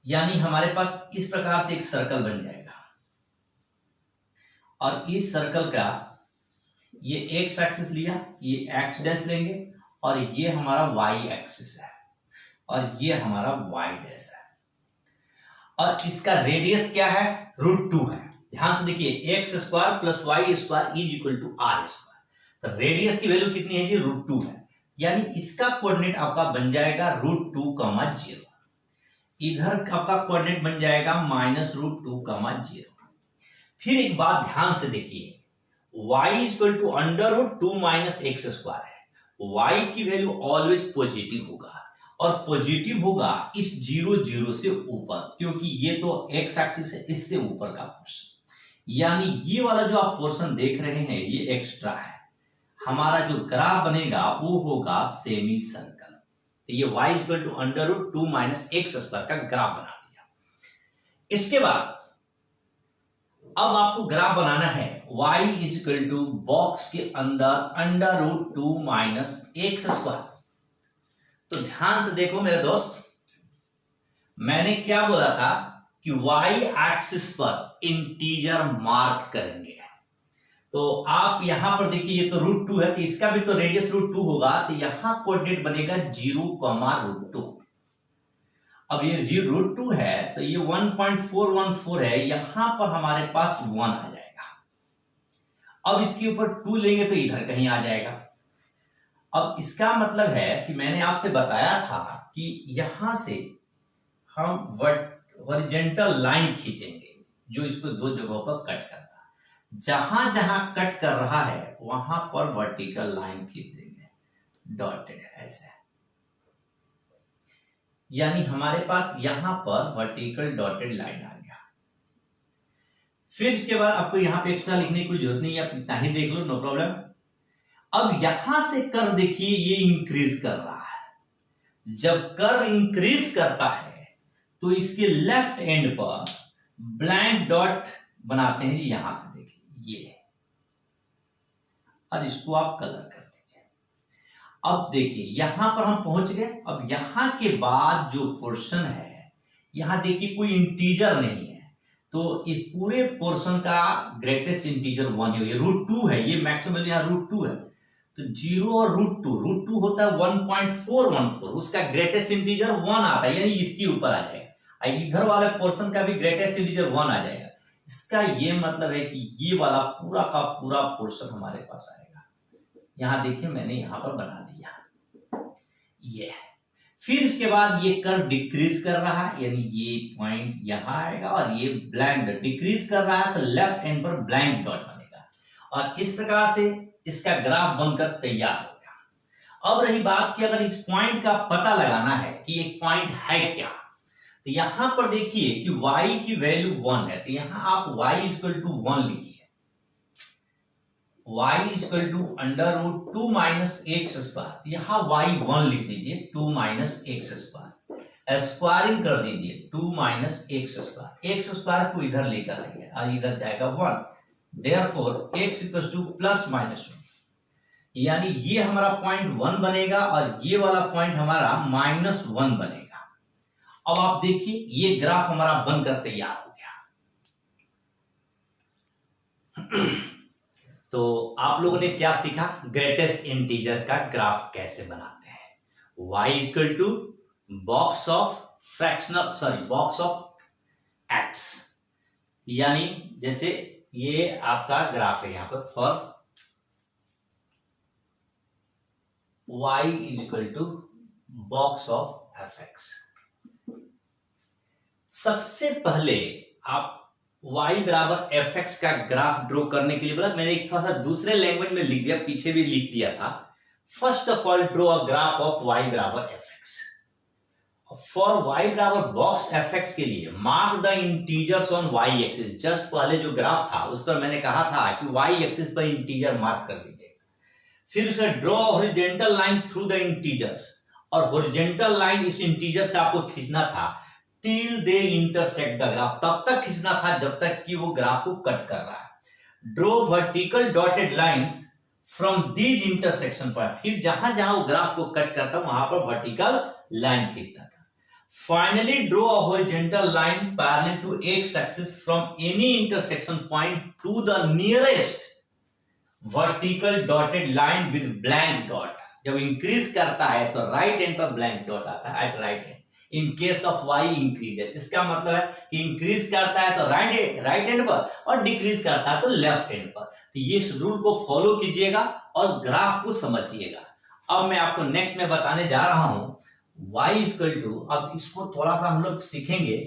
यानी हमारे पास इस प्रकार से एक सर्कल बन जाएगा, और इस सर्कल का ये एक्स एक्सिस लिया, ये एक्स डैश लेंगे, और ये हमारा वाई एक्सिस है, और ये हमारा वाई डैश है, और इसका रेडियस क्या है, √2 है। ध्यान से देखिए x² + y² is equal to r², तो रेडियस की वैल्यू कितनी है जी, √2 है, यानी इसका कोऑर्डिनेट आपका बन जाएगा √2, 0, इधर आपका कोऑर्डिनेट बन जाएगा -√2, 0। फिर एक बात ध्यान से देखिए, y इक्वल टू √2 - x² है, y की वैल्यू ऑलवेज पॉजिटिव होगा, और पॉजिटिव होगा इस 0 0 से ऊपर, क्योंकि ये तो x एक्सिस है, इससे ऊपर का पोर्शन, यानी ये वाला जो आप पोर्शन देख रहे हैं ये एक्स्ट्रा है। हमारा जो ग्राफ बनेगा वो होगा सेमी सर्कल, तो ये y इक्वल टू √2 - x² का ग्राफ बना दिया। इसके बाद अब आपको ग्राफ बनाना है y इक्वल टू बॉक्स के अंदर √2 - x²। तो ध्यान से देखो मेरे दोस्त, मैंने क्या बोला था कि y एक्सिस पर इंटीजर मार्क करेंगे, तो आप यहां पर देखिए ये तो √2 है, तो इसका भी तो रेडियस √2 होगा, तो यहां कोऑर्डिनेट बनेगा 0, √2। अब ये √2 है तो ये 1.414 है, यहां पर हमारे पास 1 आ जाएगा। अब इसके ऊपर 2 लेंगे तो इधर कहीं आ जाएगा। अब इसका मतलब है कि मैंने आपसे बताया था कि यहां से हम हॉरिजॉन्टल लाइन खींचेंगे जो इसको 2 जगहों पर कट करता है, जहां जहां कट कर रहा है वहां पर वर्टिकल लाइन खींच देंगे डॉटेड ऐसे, यानी हमारे पास यहां पर वर्टिकल डॉटेड लाइन आ गया। फिर इसके बाद आपको यहां पे एक्स्ट्रा लिखने की कोई जरूरत नहीं है, आप इतना ही देख लो, नो प्रॉब्लम। अब यहां से कर्व देखिए ये इंक्रीज कर रहा है, जब कर्व इंक्रीज करता है तो इसके लेफ्ट एंड पर ब्लैंक डॉट बनाते हैं, यहां से देखिए ये, और इसको आप कलर कर दीजिए। अब देखिए यहां पर हम पहुंच गए। अब यहां के बाद जो पोर्शन है, यहां देखिए कोई इंटीजर नहीं है, तो इस पूरे पोर्शन का ग्रेटेस्ट इंटीजर 1 है, ये √2 है, ये मैक्सिमम यहाँ √2 है, तो 0 और √2 होता है 1.414, उसका ग्रेटेस्ट इंटीजर 1 आता है, यानी इसके ऊपर आ जाएगा। इधर वाले पोर्शन का भी ग्रेटेस्ट इंटीजर 1 आ जाएगा। इसका ये मतलब है कि ये वाला पूरा का पूरा पोर्शन हमारे पास आएगा। यहां देखिए मैंने यहां पर बना दिया, ये है। फिर इसके बाद ये कर्व डिक्रीज कर रहा है, यानी ये पॉइंट यहां आएगा और ये ब्लैंक डिक्रीज कर रहा है, तो लेफ्ट एंड पर ब्लैंक डॉट बनेगा और इस प्रकार से इसका ग्राफ बनकर तैयार हो गया। अब रही बात कि अगर इस पॉइंट का पता लगाना है कि एक पॉइंट है क्या, तो यहां पर देखिए कि y की वैल्यू 1 है, तो यहां आप y इक्वल टू 1 लिखिए, y equal to √2 minus x square, यहां y 1 लिख दीजिए, 2 माइनस एक्स स्क्वायर, स्क्वायरिंग कर दीजिए 2 minus x square, x square को इधर लेकर आइए और इधर जाएगा 1, therefore x equal to plus minus 1, यानी ये हमारा पॉइंट 1 बनेगा और ये वाला पॉइंट हमारा -1 बनेगा। अब आप देखिए ये ग्राफ हमारा बनकर तैयार हो गया। तो आप लोगों ने क्या सीखा, ग्रेटेस्ट इंटीजर का ग्राफ कैसे बनाते हैं। y equal to box of x, यानी जैसे ये आपका ग्राफ है, यहां पर for y equal to box of fx। सबसे पहले आप y बराबर fx का ग्राफ ड्रॉ करने के लिए बोला, मैंने एक थोड़ा सा दूसरे लैंग्वेज में लिख दिया, पीछे भी लिख दिया था। First of all draw a graph of y बराबर fx। फॉर y बराबर बॉक्स fx के लिए mark the integers on y axis. Just पहले जो ग्राफ था उस पर मैंने कहा था कि y एक्सिस पर इंटीजर मार्क कर दीजिएगा। फिर उसे draw horizontal line through the integers, और हॉरिजॉन्टल लाइन इस इंटीजर से आपको खींचना था till they intersect the graph, तब तक खींचना था जब तक कि वो ग्राफ को कट कर रहा है। Draw vertical dotted lines from these intersection point, फिर जहां जहां वो ग्राफ को कट करता वहां पर वर्टिकल लाइन खींचता था। Finally draw a horizontal line parallel to x axis from any intersection point to the nearest vertical dotted line with blank dot. जब इंक्रीज करता है तो राइट एंड पर ब्लैंक डॉट आता है at right end. In case of y increases, इसका मतलब है कि इंक्रीज करता है तो राइट एंड पर और डिक्रीज करता है तो लेफ्ट एंड पर। तो ये इस रूल को फॉलो कीजिएगा और ग्राफ को समझिएगा। अब मैं आपको नेक्स्ट में बताने जा रहा हूं y इक्वल टू, अब इसको थोड़ा सा हम लोग सीखेंगे।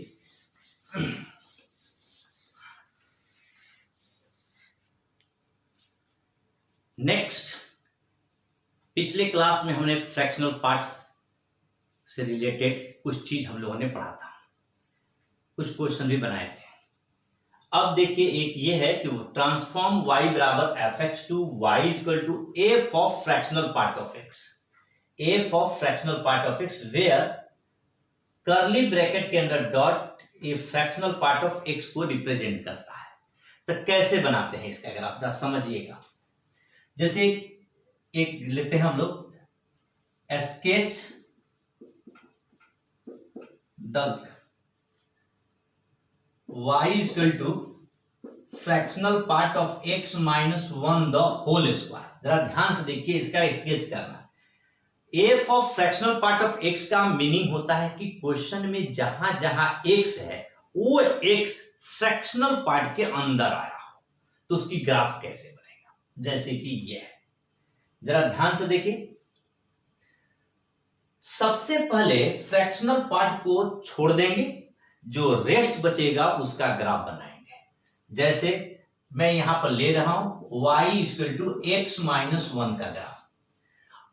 नेक्स्ट, पिछले क्लास में हमने फ्रैक्शनल पार्ट्स से रिलेटेड कुछ चीज हम लोगों ने पढ़ा था, कुछ क्वेश्चन भी बनाए थे। अब देखिए एक ये है कि ट्रांसफॉर्म y बराबर fx to y equal to f of fractional part of x, f of fractional part of x where curly bracket के अंदर dot a fractional part of x को रिप्रेजेंट करता है। तो कैसे बनाते हैं इसका ग्राफ, जरा समझिएगा। जैसे एक लेते हैं हम लोग, sketch the y equal to fractional part of x minus 1 the whole square. जरा ध्यान से देखिए, इसका स्केच करना। f of fractional part of x का मीनिंग होता है कि क्वेश्चन में जहां जहां x है वो x फ्रैक्शनल पार्ट के अंदर आया हो, तो उसकी ग्राफ कैसे बनेगा। जैसे कि ये है, जरा ध्यान से देखिए। सबसे पहले फ्रैक्शनल पार्ट को छोड़ देंगे, जो रेस्ट बचेगा उसका ग्राफ बनाएंगे। जैसे मैं यहां पर ले रहा हूं y equal to x minus 1 का ग्राफ।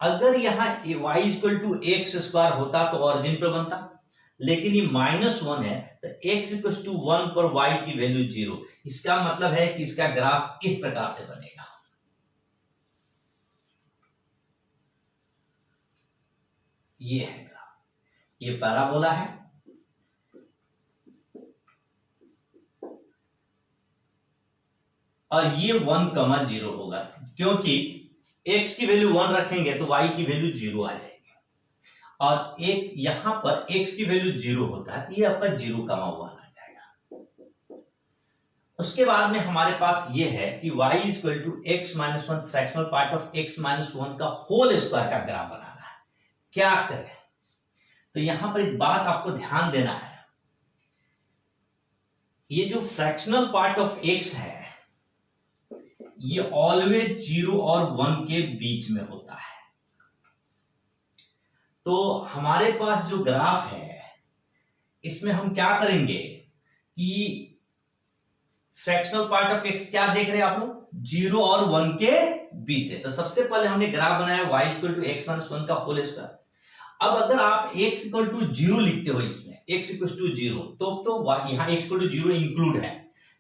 अगर यहां y equal to x square होता तो ऑरिजिन पर बनता, लेकिन ये -1 है तो x इक्वल टू 1 पर y की वैल्यू 0। इसका मतलब है कि इसका ग्राफ इस प्रकार से बनेगा। ये है ग्राफ, ये पैराबोला है, और ये 1,0 होगा, क्योंकि x की वैल्यू 1 रखेंगे तो y की वैल्यू 0 आ जाएगी, और एक यहां पर x की वैल्यू 0 होता है, ये आपका 0,1 आ जाएगा। उसके बाद में हमारे पास ये है कि y equal to x minus one fractional part of x minus one का होल स्क्वायर का ग्राफ बनाना है। क्या करें? तो यहां पर एक बात आपको ध्यान देना है, ये जो फ्रैक्शनल पार्ट ऑफ x है ये ऑलवेज 0 और 1 के बीच में होता है। तो हमारे पास जो ग्राफ है इसमें हम क्या करेंगे कि फ्रैक्शनल पार्ट ऑफ x क्या देख रहे हैं आप लोग, 0 और 1 के बीच में। तो सबसे पहले हमने ग्राफ बनाया y equal to x minus one का होल स्क्वायर। अब अगर आप x इक्वल टू 0 लिखते हो इसमें, x इक्वल टू 0, तो यहां x इक्वल टू 0 इंक्लूड है,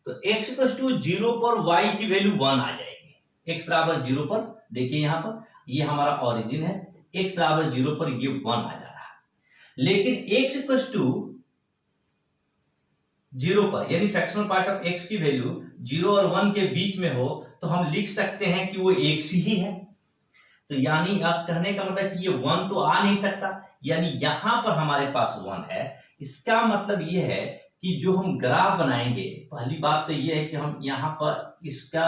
तो x इक्वल टू 0 पर y की वैल्यू 1 आ जाएगी। x बराबर 0 पर देखिए यहां पर ये हमारा ओरिजिन है, x बराबर 0 पर ये 1 आ जा रहा है। लेकिन x इक्वल टू 0 पर यानी फ्रैक्शनल पार्ट ऑफ x की वैल्यू 0 और 1 के बीच में हो तो हम लिख सकते हैं कि वो x ही है। तो यानी आप कहने का मतलब कि ये 1 तो आ नहीं सकता, यानी यहां पर हमारे पास 1 है। इसका मतलब ये है कि जो हम ग्राफ बनाएंगे, पहली बात तो ये है कि हम यहां पर इसका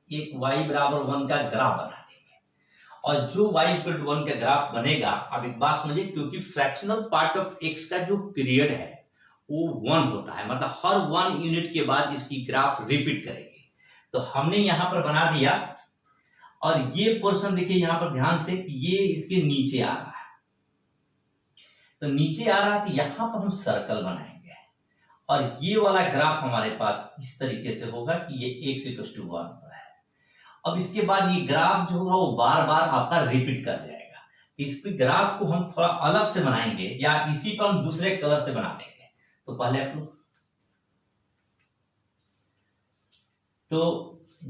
एक y बराबर 1 का ग्राफ बना देंगे, और जो y इक्वल टू 1 का ग्राफ बनेगा, अब एक बात समझिए, क्योंकि फ्रैक्शनल पार्ट ऑफ x का जो पीरियड है वो 1 होता है, मतलब हर 1 यूनिट के बाद इसकी ग्राफ रिपीट करेगी। तो हमने यहां पर बना दिया, और ये पोर्शन देखिए यहां पर ध्यान से कि ये इसके नीचे आ रहा है, तो नीचे आ रहा है तो यहां पर हम सर्कल बनाएंगे, और ये वाला ग्राफ हमारे पास इस तरीके से होगा कि ये x इक्वल टू 1 पर है। अब इसके बाद ये ग्राफ जो होगा वो बार बार आपका रिपीट कर जाएगा। तो इस ग्राफ को हम थोड़ा अलग से बनाएंगे, या इसी पर हम दूसरे कलर से बना देंगे। तो पहले आप लोग तो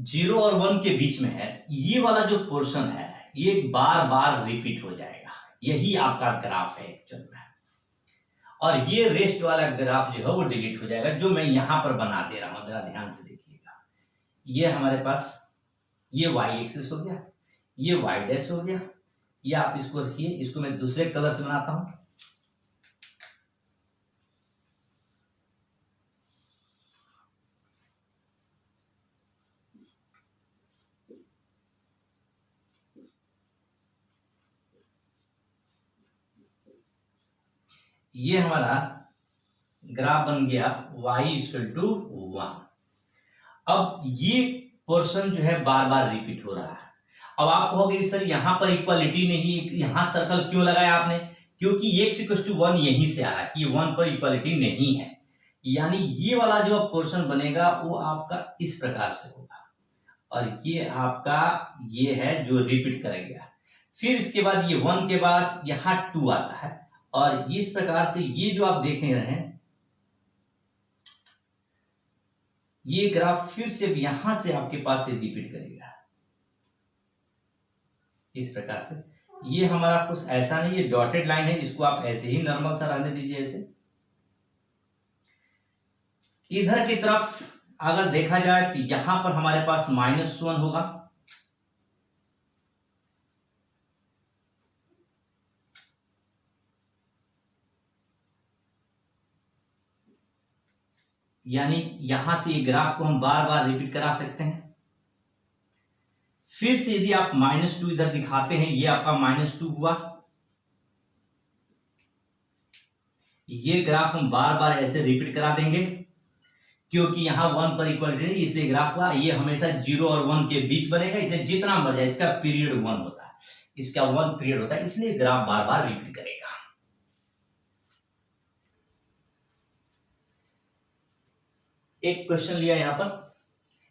0 और 1 के बीच में है, ये वाला जो पोर्शन है ये बार बार रिपीट हो जाएगा, यही आपका ग्राफ है एक्चुअल में। और ये रेस्ट वाला ग्राफ जो है वो डिलीट हो जाएगा, जो मैं यहां पर बना दे रहा हूं, जरा ध्यान से देखिएगा। ये हमारे पास ये y एक्सिस हो गया, ये y डैश हो गया, ये आप इसको रखिए, इसको मैं दूसरे कलर से बनाता हूं। ये हमारा ग्राफ बन गया y इक्वल टू 1। अब ये पोर्शन जो है बार बार रिपीट हो रहा है। अब आप कहोगे सर यहां पर इक्वालिटी नहीं, यहां सर्कल क्यों लगाया आपने? क्योंकि x इक्वल टू 1 यहीं से आ रहा है, ये 1 पर इक्वालिटी नहीं है। यानी ये वाला जो पोर्शन बनेगा वो आपका इस प्रकार से होगा, और ये आपका ये है जो रिपीट करेगा। फिर इसके बाद ये 1 के बाद यहां 2 आता है, और इस प्रकार से ये जो आप देख रहे हैं ये ग्राफ फिर से यहां से आपके पास से रिपीट करेगा इस प्रकार से। ये हमारा कुछ ऐसा नहीं, ये डॉटेड लाइन है, इसको आप ऐसे ही नॉर्मल सा रहने दीजिए। ऐसे इधर की तरफ अगर देखा जाए तो यहां पर हमारे पास -1 होगा, यानी यहां से ये ग्राफ को हम बार बार रिपीट करा सकते हैं। फिर से यदि आप -2 इधर दिखाते हैं, ये आपका -2 हुआ। ये ग्राफ हम बार बार ऐसे रिपीट करा देंगे, क्योंकि यहां 1 पर इक्वालिटी नहीं, इसलिए ग्राफ हुआ ये हमेशा 0 और 1 के बीच बनेगा, इसलिए जितना मर जाए इसका पीरियड 1 होता है, इसका 1 पीरियड होता है, इसलिए ग्राफ बार बार रिपीट करेगा। एक क्वेश्चन लिया यहां पर,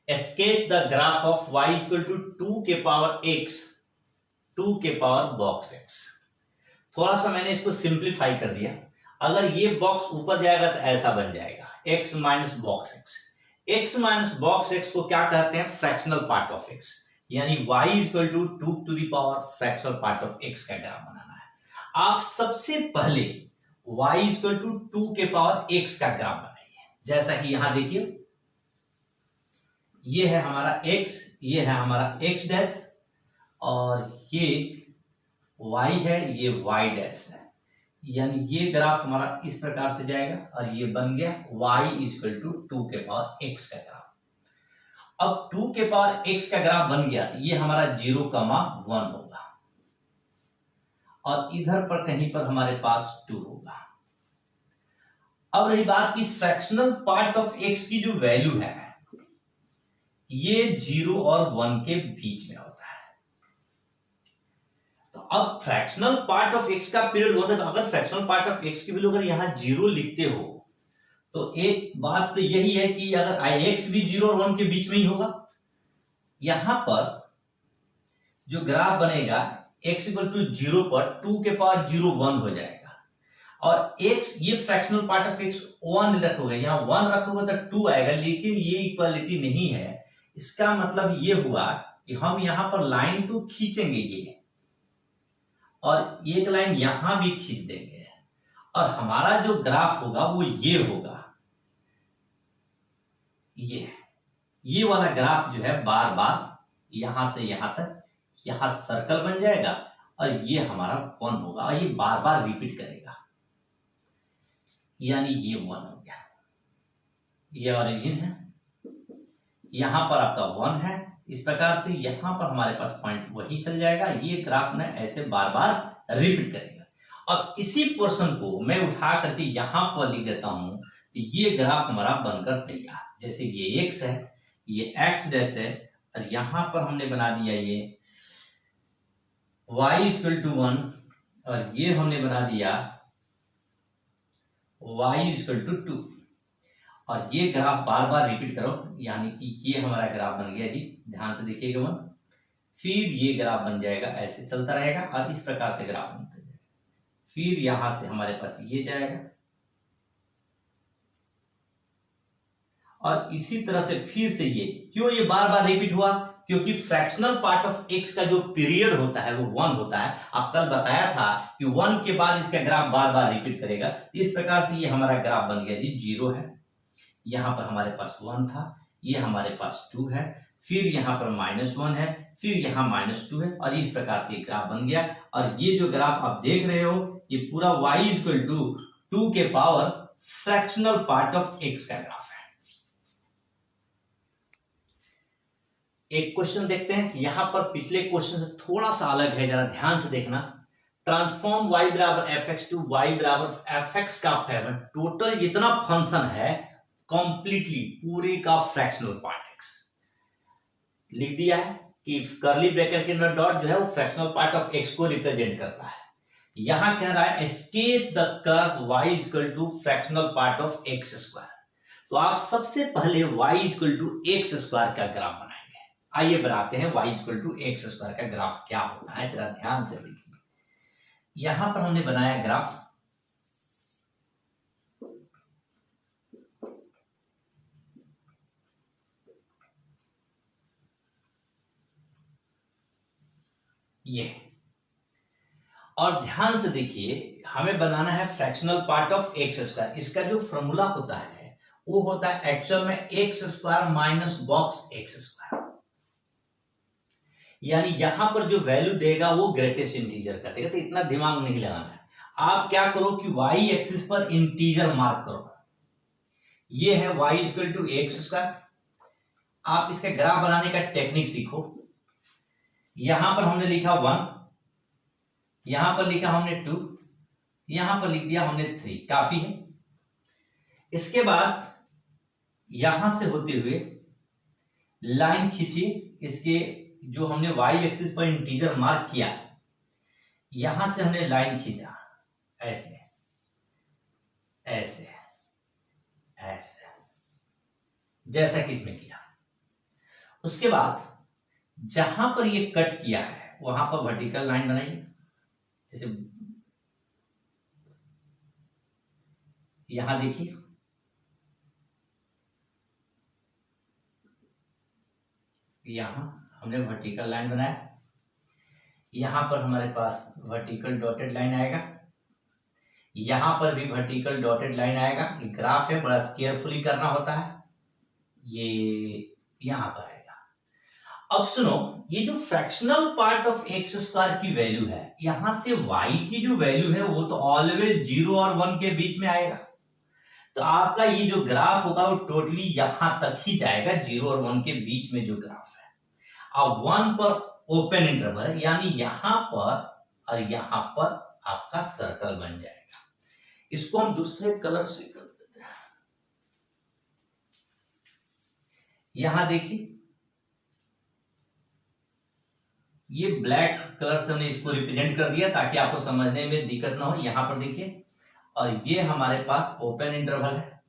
sketch the graph of y equal to 2 के पावर x 2 के पावर बॉक्स x। थोड़ा सा मैंने इसको सिंप्लीफाई कर दिया। अगर ये बॉक्स ऊपर जाएगा तो ऐसा बन जाएगा x minus box x। x minus box x को क्या कहते हैं? फ्रैक्शनल पार्ट ऑफ x, यानी y equal to 2 to the power fractional part of x का ग्राफ बनाना है। आप सबसे पहले y इक्वल टू 2 के पावर x का ग्राफ बनाइए। जैसा कि यहां देखिए, ये है हमारा x, ये है हमारा x डैश, और ये y है, ये y डैश है। यानी ये ग्राफ हमारा इस प्रकार से जाएगा, और ये बन गया y इक्वल टू 2 के पावर x का ग्राफ। अब 2 के पावर x का ग्राफ बन गया, ये हमारा 0,1 होगा और इधर पर कहीं पर हमारे पास 2 होगा। अब रही बात की फ्रैक्शनल पार्ट ऑफ x की जो वैल्यू है ये 0 और 1 के बीच में होता है। तो अब फ्रैक्शनल पार्ट ऑफ x का पीरियड होता है, अगर फ्रैक्शनल पार्ट ऑफ x की वैल्यू अगर यहां 0 लिखते हो तो एक बात तो यही है कि अगर x भी 0 और 1 के बीच में ही होगा, यहां पर जो ग्राफ बनेगा x इक्वल टू 0 पर 2 के पावर 0 1 हो जाएगा और x ये फ्रैक्शनल पार्ट ऑफ x 1 रखोगे, यहां 1 रखोगे तो 2 आएगा, लेकिन ये इक्वालिटी नहीं है। इसका मतलब ये हुआ कि हम यहां पर लाइन तो खींचेंगे ये और एक लाइन यहां भी खींच देंगे और हमारा जो ग्राफ होगा वो ये होगा, ये वाला ग्राफ जो है बार बार यहां से यहां तक यहां सर्कल बन जाएगा और ये हमारा 1 होगा और ये बार बार रिपीट करेगा, यानी ये 1 हो गया। ये ओरिजिन है, यहां पर आपका 1 है, इस प्रकार से यहां पर हमारे पास पॉइंट वही चल जाएगा। ये ग्राफ में ऐसे बार बार रिपीट करेगा और इसी पोर्शन को मैं उठा करके यहां पर लिख देता हूं तो ये ग्राफ हमारा बनकर तैयार। जैसे ये x है, ये x डैश है और यहां पर हमने बना दिया ये y इक्वल टू 1 और ये हमने बना दिया y इक्वल टू 2 और ये ग्राफ बार बार रिपीट करो, यानी कि ये हमारा ग्राफ बन गया जी। ध्यान से देखिएगा मन, फिर ये ग्राफ बन जाएगा, ऐसे चलता रहेगा और इस प्रकार से ग्राफ बनता जाएगा। फिर यहां से हमारे पास ये जाएगा और इसी तरह से फिर से ये। क्यों ये बार बार रिपीट हुआ? क्योंकि फ्रैक्शनल पार्ट ऑफ x का जो पीरियड होता है वो 1 होता है। आप कल बताया था कि 1 के बाद इसका ग्राफ बार बार रिपीट करेगा। इस प्रकार से ये हमारा ग्राफ बन गया जी। 0 है, यहां पर हमारे पास 1 था, ये हमारे पास 2 है, फिर यहां पर -1 है, फिर यहां -2 है और इस प्रकार से ग्राफ बन गया। और ये जो ग्राफ आप देख रहे हो ये पूरा y इक्वल टू 2 के power fractional part of x का ग्राफ है। एक क्वेश्चन देखते हैं, यहां पर पिछले क्वेश्चन से थोड़ा सा अलग है, जरा ध्यान से देखना। ट्रांसफॉर्म y बराबर fx टू y बराबर fx का फैक्टर, टोटल जितना फंक्शन है कंप्लीटली पूरे का फ्रैक्शनल पार्ट x लिख दिया है कि कर्ली ब्रैकेट के अंदर डॉट जो है वो फ्रैक्शनल पार्ट ऑफ x को रिप्रेजेंट करता है। यहां कह रहा है sketch the curve y equal to fractional part of x square. तो आप सबसे पहले y equal to x square का ग्राफ बनाएंगे। आइए बनाते हैं y equal to x square का ग्राफ क्या होता है, जरा ध्यान से देखिए। यहां पर हमने बनाया ग्राफ, ये, और ध्यान से देखिए हमें बनाना है fractional part of x square. इसका जो फॉर्मूला होता है वो होता है एक्चुअल में x square minus box x square, यानी यहां पर जो वैल्यू देगा वो ग्रेटेस्ट इंटीजर का देगा। तो इतना दिमाग नहीं लगाना है। आप क्या करो कि y एक्सिस पर इंटीजर मार्क करो, ये है y equal to x square. आप इसका ग्राफ बनाने का टेक्निक सीखो। यहां पर हमने लिखा 1, यहां पर लिखा हमने 2, यहां पर लिख दिया हमने 3, काफी है। इसके बाद यहां से होते हुए लाइन खींची, इसके जो हमने y एक्सिस पर इंटीजर मार्क किया, यहां से हमने लाइन खींचा ऐसे ऐसे ऐसे, जैसा कि इसमें किया। उसके बाद जहां पर ये कट किया है वहां पर वर्टिकल लाइन बनाइए। जैसे यहां देखिए, यहां हमने वर्टिकल लाइन बनाया, यहां पर हमारे पास वर्टिकल डॉटेड लाइन आएगा, यहां पर भी वर्टिकल डॉटेड लाइन आएगा। ये ग्राफ है, बड़ा केयरफुली करना होता है। ये यहां पर आएगा। अब सुनो, ये जो fractional part of x square की वैल्यू है, यहां से y की जो वैल्यू है वो तो ऑलवेज 0 और 1 के बीच में आएगा। तो आपका ये जो ग्राफ होगा वो टोटली यहां तक ही जाएगा, 0 और 1 के बीच में जो ग्राफ है। अब 1 पर ओपन इंटरवल है, यानी यहां पर और यहां पर आपका सर्कल बन जाएगा। इसको हम दूसरे कलर से कर देते हैं। यहां देखिए, ये ब्लैक कलर से हमने इसको रिप्रेजेंट कर दिया ताकि आपको समझने में दिक्कत ना हो। यहां पर देखिए, और ये हमारे पास ओपन इंटरवल है।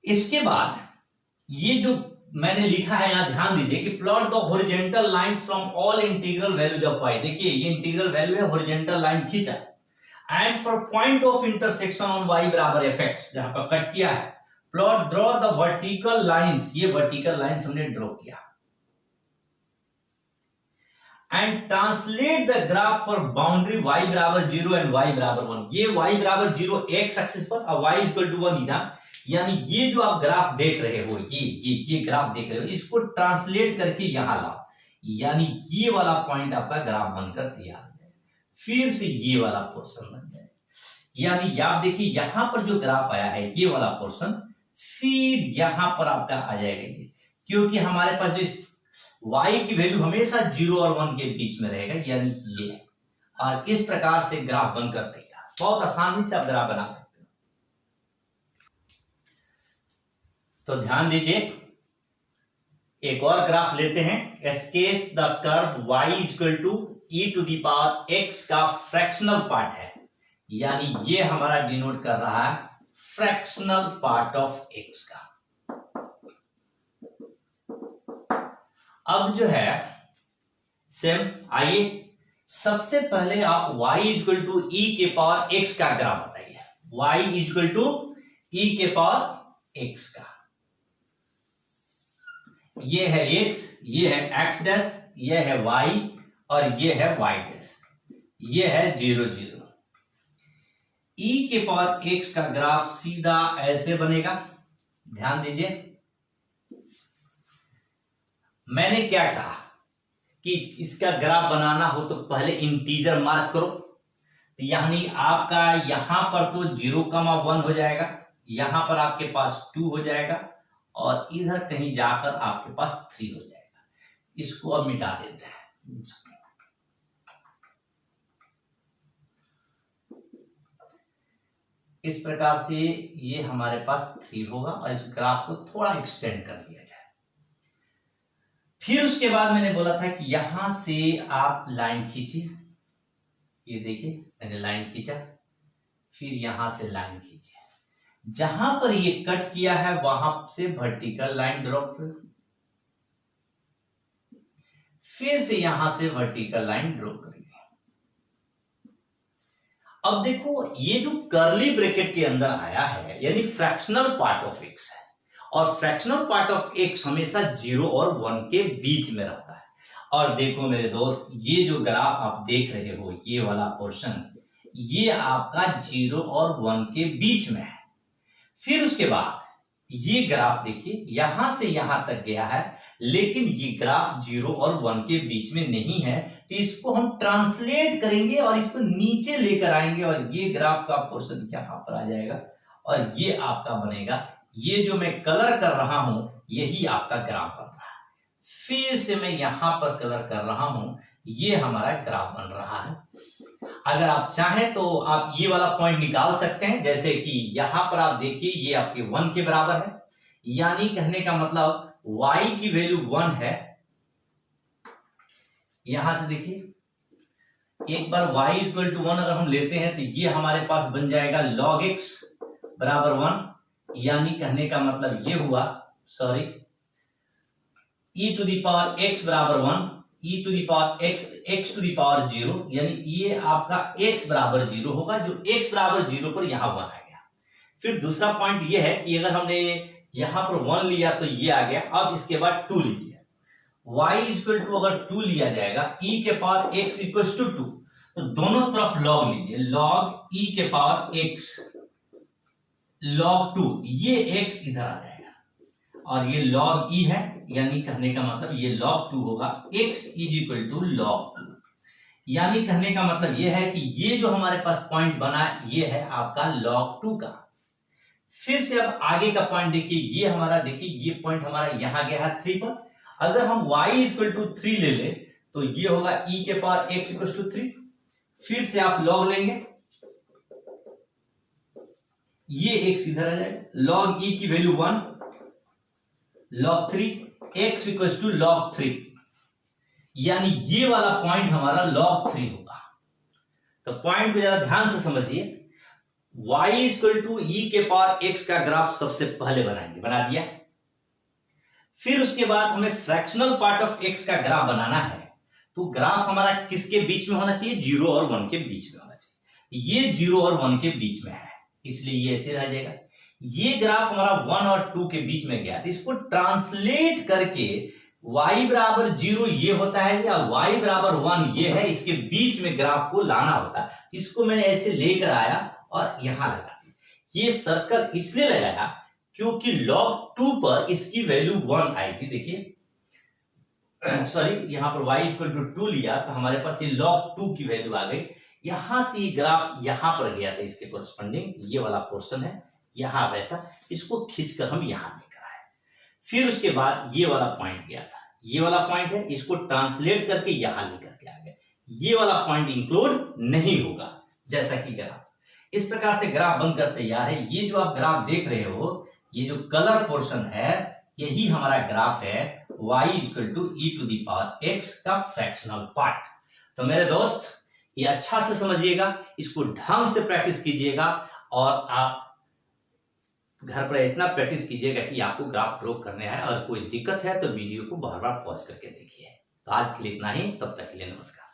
इसके बाद ये जो मैंने लिखा है यहां ध्यान दीजिए कि plot the horizontal lines from all integral values of y। देखिए ये इंटीग्रल वैल्यू है, हॉरिजॉन्टल लाइन खींचा, and for point of intersection on y बराबर fx, जहां पर कट किया है, plot draw the vertical lines. ये वर्टिकल लाइंस हमने ड्रॉ किया, and translate the graph for boundary y बराबर 0 एंड y बराबर 1। ये y बराबर 0 एक्स एक्सिस पर और y इक्वल टू 1 यहां, यानी ये जो आप ग्राफ देख रहे हो, ये ग्राफ देख रहे हो, इसको ट्रांसलेट करके यहां लाओ, यानी ये वाला पॉइंट आपका ग्राफ बनकर तैयार हो जाए। फिर से ये वाला पोर्शन बन जाए, यानी आप देखिए यहां पर जो ग्राफ आया है ये वाला पोर्शन, फिर यहां पर आपका आ जाएगा ये, क्योंकि हमारे पास जो y की वैल्यू हमेशा 0 और 1 के बीच में रहेगा, यानी ये है। और इस प्रकार से ग्राफ बनकर तैयार, बहुत आसानी से आप ग्राफ बना सकते हो। तो ध्यान दीजिए, एक और ग्राफ लेते हैं। Sketch the curve y equal to e to the power x का फ्रैक्शनल पार्ट है, यानी ये हमारा डिनोट कर रहा है फ्रैक्शनल पार्ट ऑफ x का। अब जो है सेम, आइए सबसे पहले आप y इक्वल टू e के पावर x का ग्राफ बताइए। y इक्वल टू e के पावर x का, ये है x, ये है x डैश, ये है y और ये है y डैश, ये है 0 0। e के पावर x का ग्राफ सीधा ऐसे बनेगा। ध्यान दीजिए, मैंने क्या कहा कि इसका ग्राफ बनाना हो तो पहले इंटीजर मार्क करो, तो यानी आपका यहां पर तो 0,1 हो जाएगा, यहां पर आपके पास 2 हो जाएगा और इधर कहीं जाकर आपके पास 3 हो जाएगा। इसको अब मिटा देते हैं। इस प्रकार से ये हमारे पास 3 होगा और इस ग्राफ को थोड़ा एक्सटेंड कर दिया जाए। फिर उसके बाद मैंने बोला था कि यहां से आप लाइन खींचिए, ये देखिए मैंने लाइन खींचा, फिर यहां से लाइन खींचिए, जहां पर ये कट किया है वहां से वर्टिकल लाइन ड्रॉ करो, फिर से यहां से वर्टिकल लाइन ड्रॉ करिए। अब देखो ये जो कर्ली ब्रैकेट के अंदर आया है यानी फ्रैक्शनल पार्ट ऑफ x है, और फ्रैक्शनल पार्ट ऑफ x हमेशा 0 और 1 के बीच में रहता है। और देखो मेरे दोस्त, ये जो ग्राफ आप देख रहे हो, ये वाला पोर्शन, ये आपका 0 और 1 के बीच में है। फिर उसके बाद ये ग्राफ देखिए यहां से यहां तक गया है, लेकिन ये ग्राफ 0 और 1 के बीच में नहीं है, तो इसको हम ट्रांसलेट करेंगे और इसको नीचे लेकर आएंगे और ये ग्राफ का पोर्शन यहां पर आ जाएगा और ये आपका बनेगा। ये जो मैं कलर कर रहा हूं यही आपका ग्राफ बन रहा है। फिर से मैं यहां पर कलर कर रहा हूं, ये हमारा ग्राफ बन रहा है। अगर आप चाहें तो आप ये वाला पॉइंट निकाल सकते हैं, जैसे कि यहां पर आप देखिए ये आपके 1 के बराबर है, यानी कहने का मतलब y की वैल्यू 1 है। यहां से देखिए एक बार y इक्वल टू 1 अगर हम लेते हैं तो ये हमारे पास बन जाएगा log x बराबर 1, यानी कहने का मतलब ये हुआ, sorry, e to the power x बराबर 1, e to the power x to the power 0, यानी ये आपका x बराबर 0 होगा, जो x बराबर 0 पर यहां 1 आ गया। फिर दूसरा पॉइंट ये है कि अगर हमने यहां पर 1 लिया तो ये आ गया। अब इसके बाद 2 लीजिए, y इक्वल टू अगर 2 लिया जाएगा, e के पावर x इक्वल टू 2, तो दोनों तरफ log लीजिए, log e के पावर x log 2, ये x इधर आ जाएगा और ये log e है, यानी कहने का मतलब ये log 2 होगा, x is equal to log 2, यानी कहने का मतलब यह है कि ये जो हमारे पास पॉइंट बना ये है आपका log 2 का। फिर से अब आगे का पॉइंट देखिए, ये हमारा देखिए ये पॉइंट हमारा यहां गया है 3 पर। अगर हम y इक्वल टू 3 ले ले तो ये होगा e के पावर x इक्वल टू 3। फिर से आप log लेंगे, ये x इधर आ जाएगा, log e की value 1, log 3, x equal to log 3, यानी ये वाला पॉइंट हमारा log 3 होगा। तो पॉइंट को जरा ध्यान से समझिए, y इक्वल टू e के पावर x का ग्राफ सबसे पहले बनाएंगे, बना दिया। फिर उसके बाद हमें फ्रैक्शनल पार्ट ऑफ x का ग्राफ बनाना है, तो ग्राफ हमारा किसके बीच में होना चाहिए? 0 और 1 के बीच में होना चाहिए। ये 0 और 1 के बीच में है, इसलिए ये ऐसे रह जाएगा। ये ग्राफ हमारा 1 और 2 के बीच में गया, तो इसको ट्रांसलेट करके y बराबर 0 ये होता है या y बराबर 1 ये है, इसके बीच में ग्राफ को लाना होता है। इसको मैंने ऐसे लेकर आया और यहां लगा दिया। ये सर्कल इसलिए लगाया क्योंकि log 2 पर इसकी वैल्यू 1 आएगी। देखिए सॉरी, यहां पर y इक्वल टू 2 लिया तो हमारे पास ये log 2 की वैल्यू आ गई। यहां से ये ग्राफ यहां पर गया था, इसके कोरस्पॉन्डिंग ये वाला पोर्शन है, यहां आ गया था, इसको खींचकर हम यहां लेकर आए। फिर उसके बाद ये वाला पॉइंट गया था, ये वाला पॉइंट है, इसको ट्रांसलेट करके यहां लेकर के आ गए। ये वाला पॉइंट इंक्लूड नहीं होगा जैसा कि ग्राफ। इस प्रकार से ग्राफ बनकर तैयार है। ये जो आप ग्राफ देख रहे हो, ये जो कलर पोर्शन है, यही हमारा ग्राफ है y equal to e to the power x का फ्रैक्शनल पार्ट। तो मेरे दोस्त ये अच्छा से समझिएगा, इसको ढंग से प्रैक्टिस कीजिएगा और आप घर पर इतना प्रैक्टिस कीजिएगा कि आपको ग्राफ ड्रॉ करने आए। और कोई दिक्कत है तो वीडियो को बार बार पॉज करके देखिए। तो आज के लिए इतना ही, तब तक के लिए नमस्कार।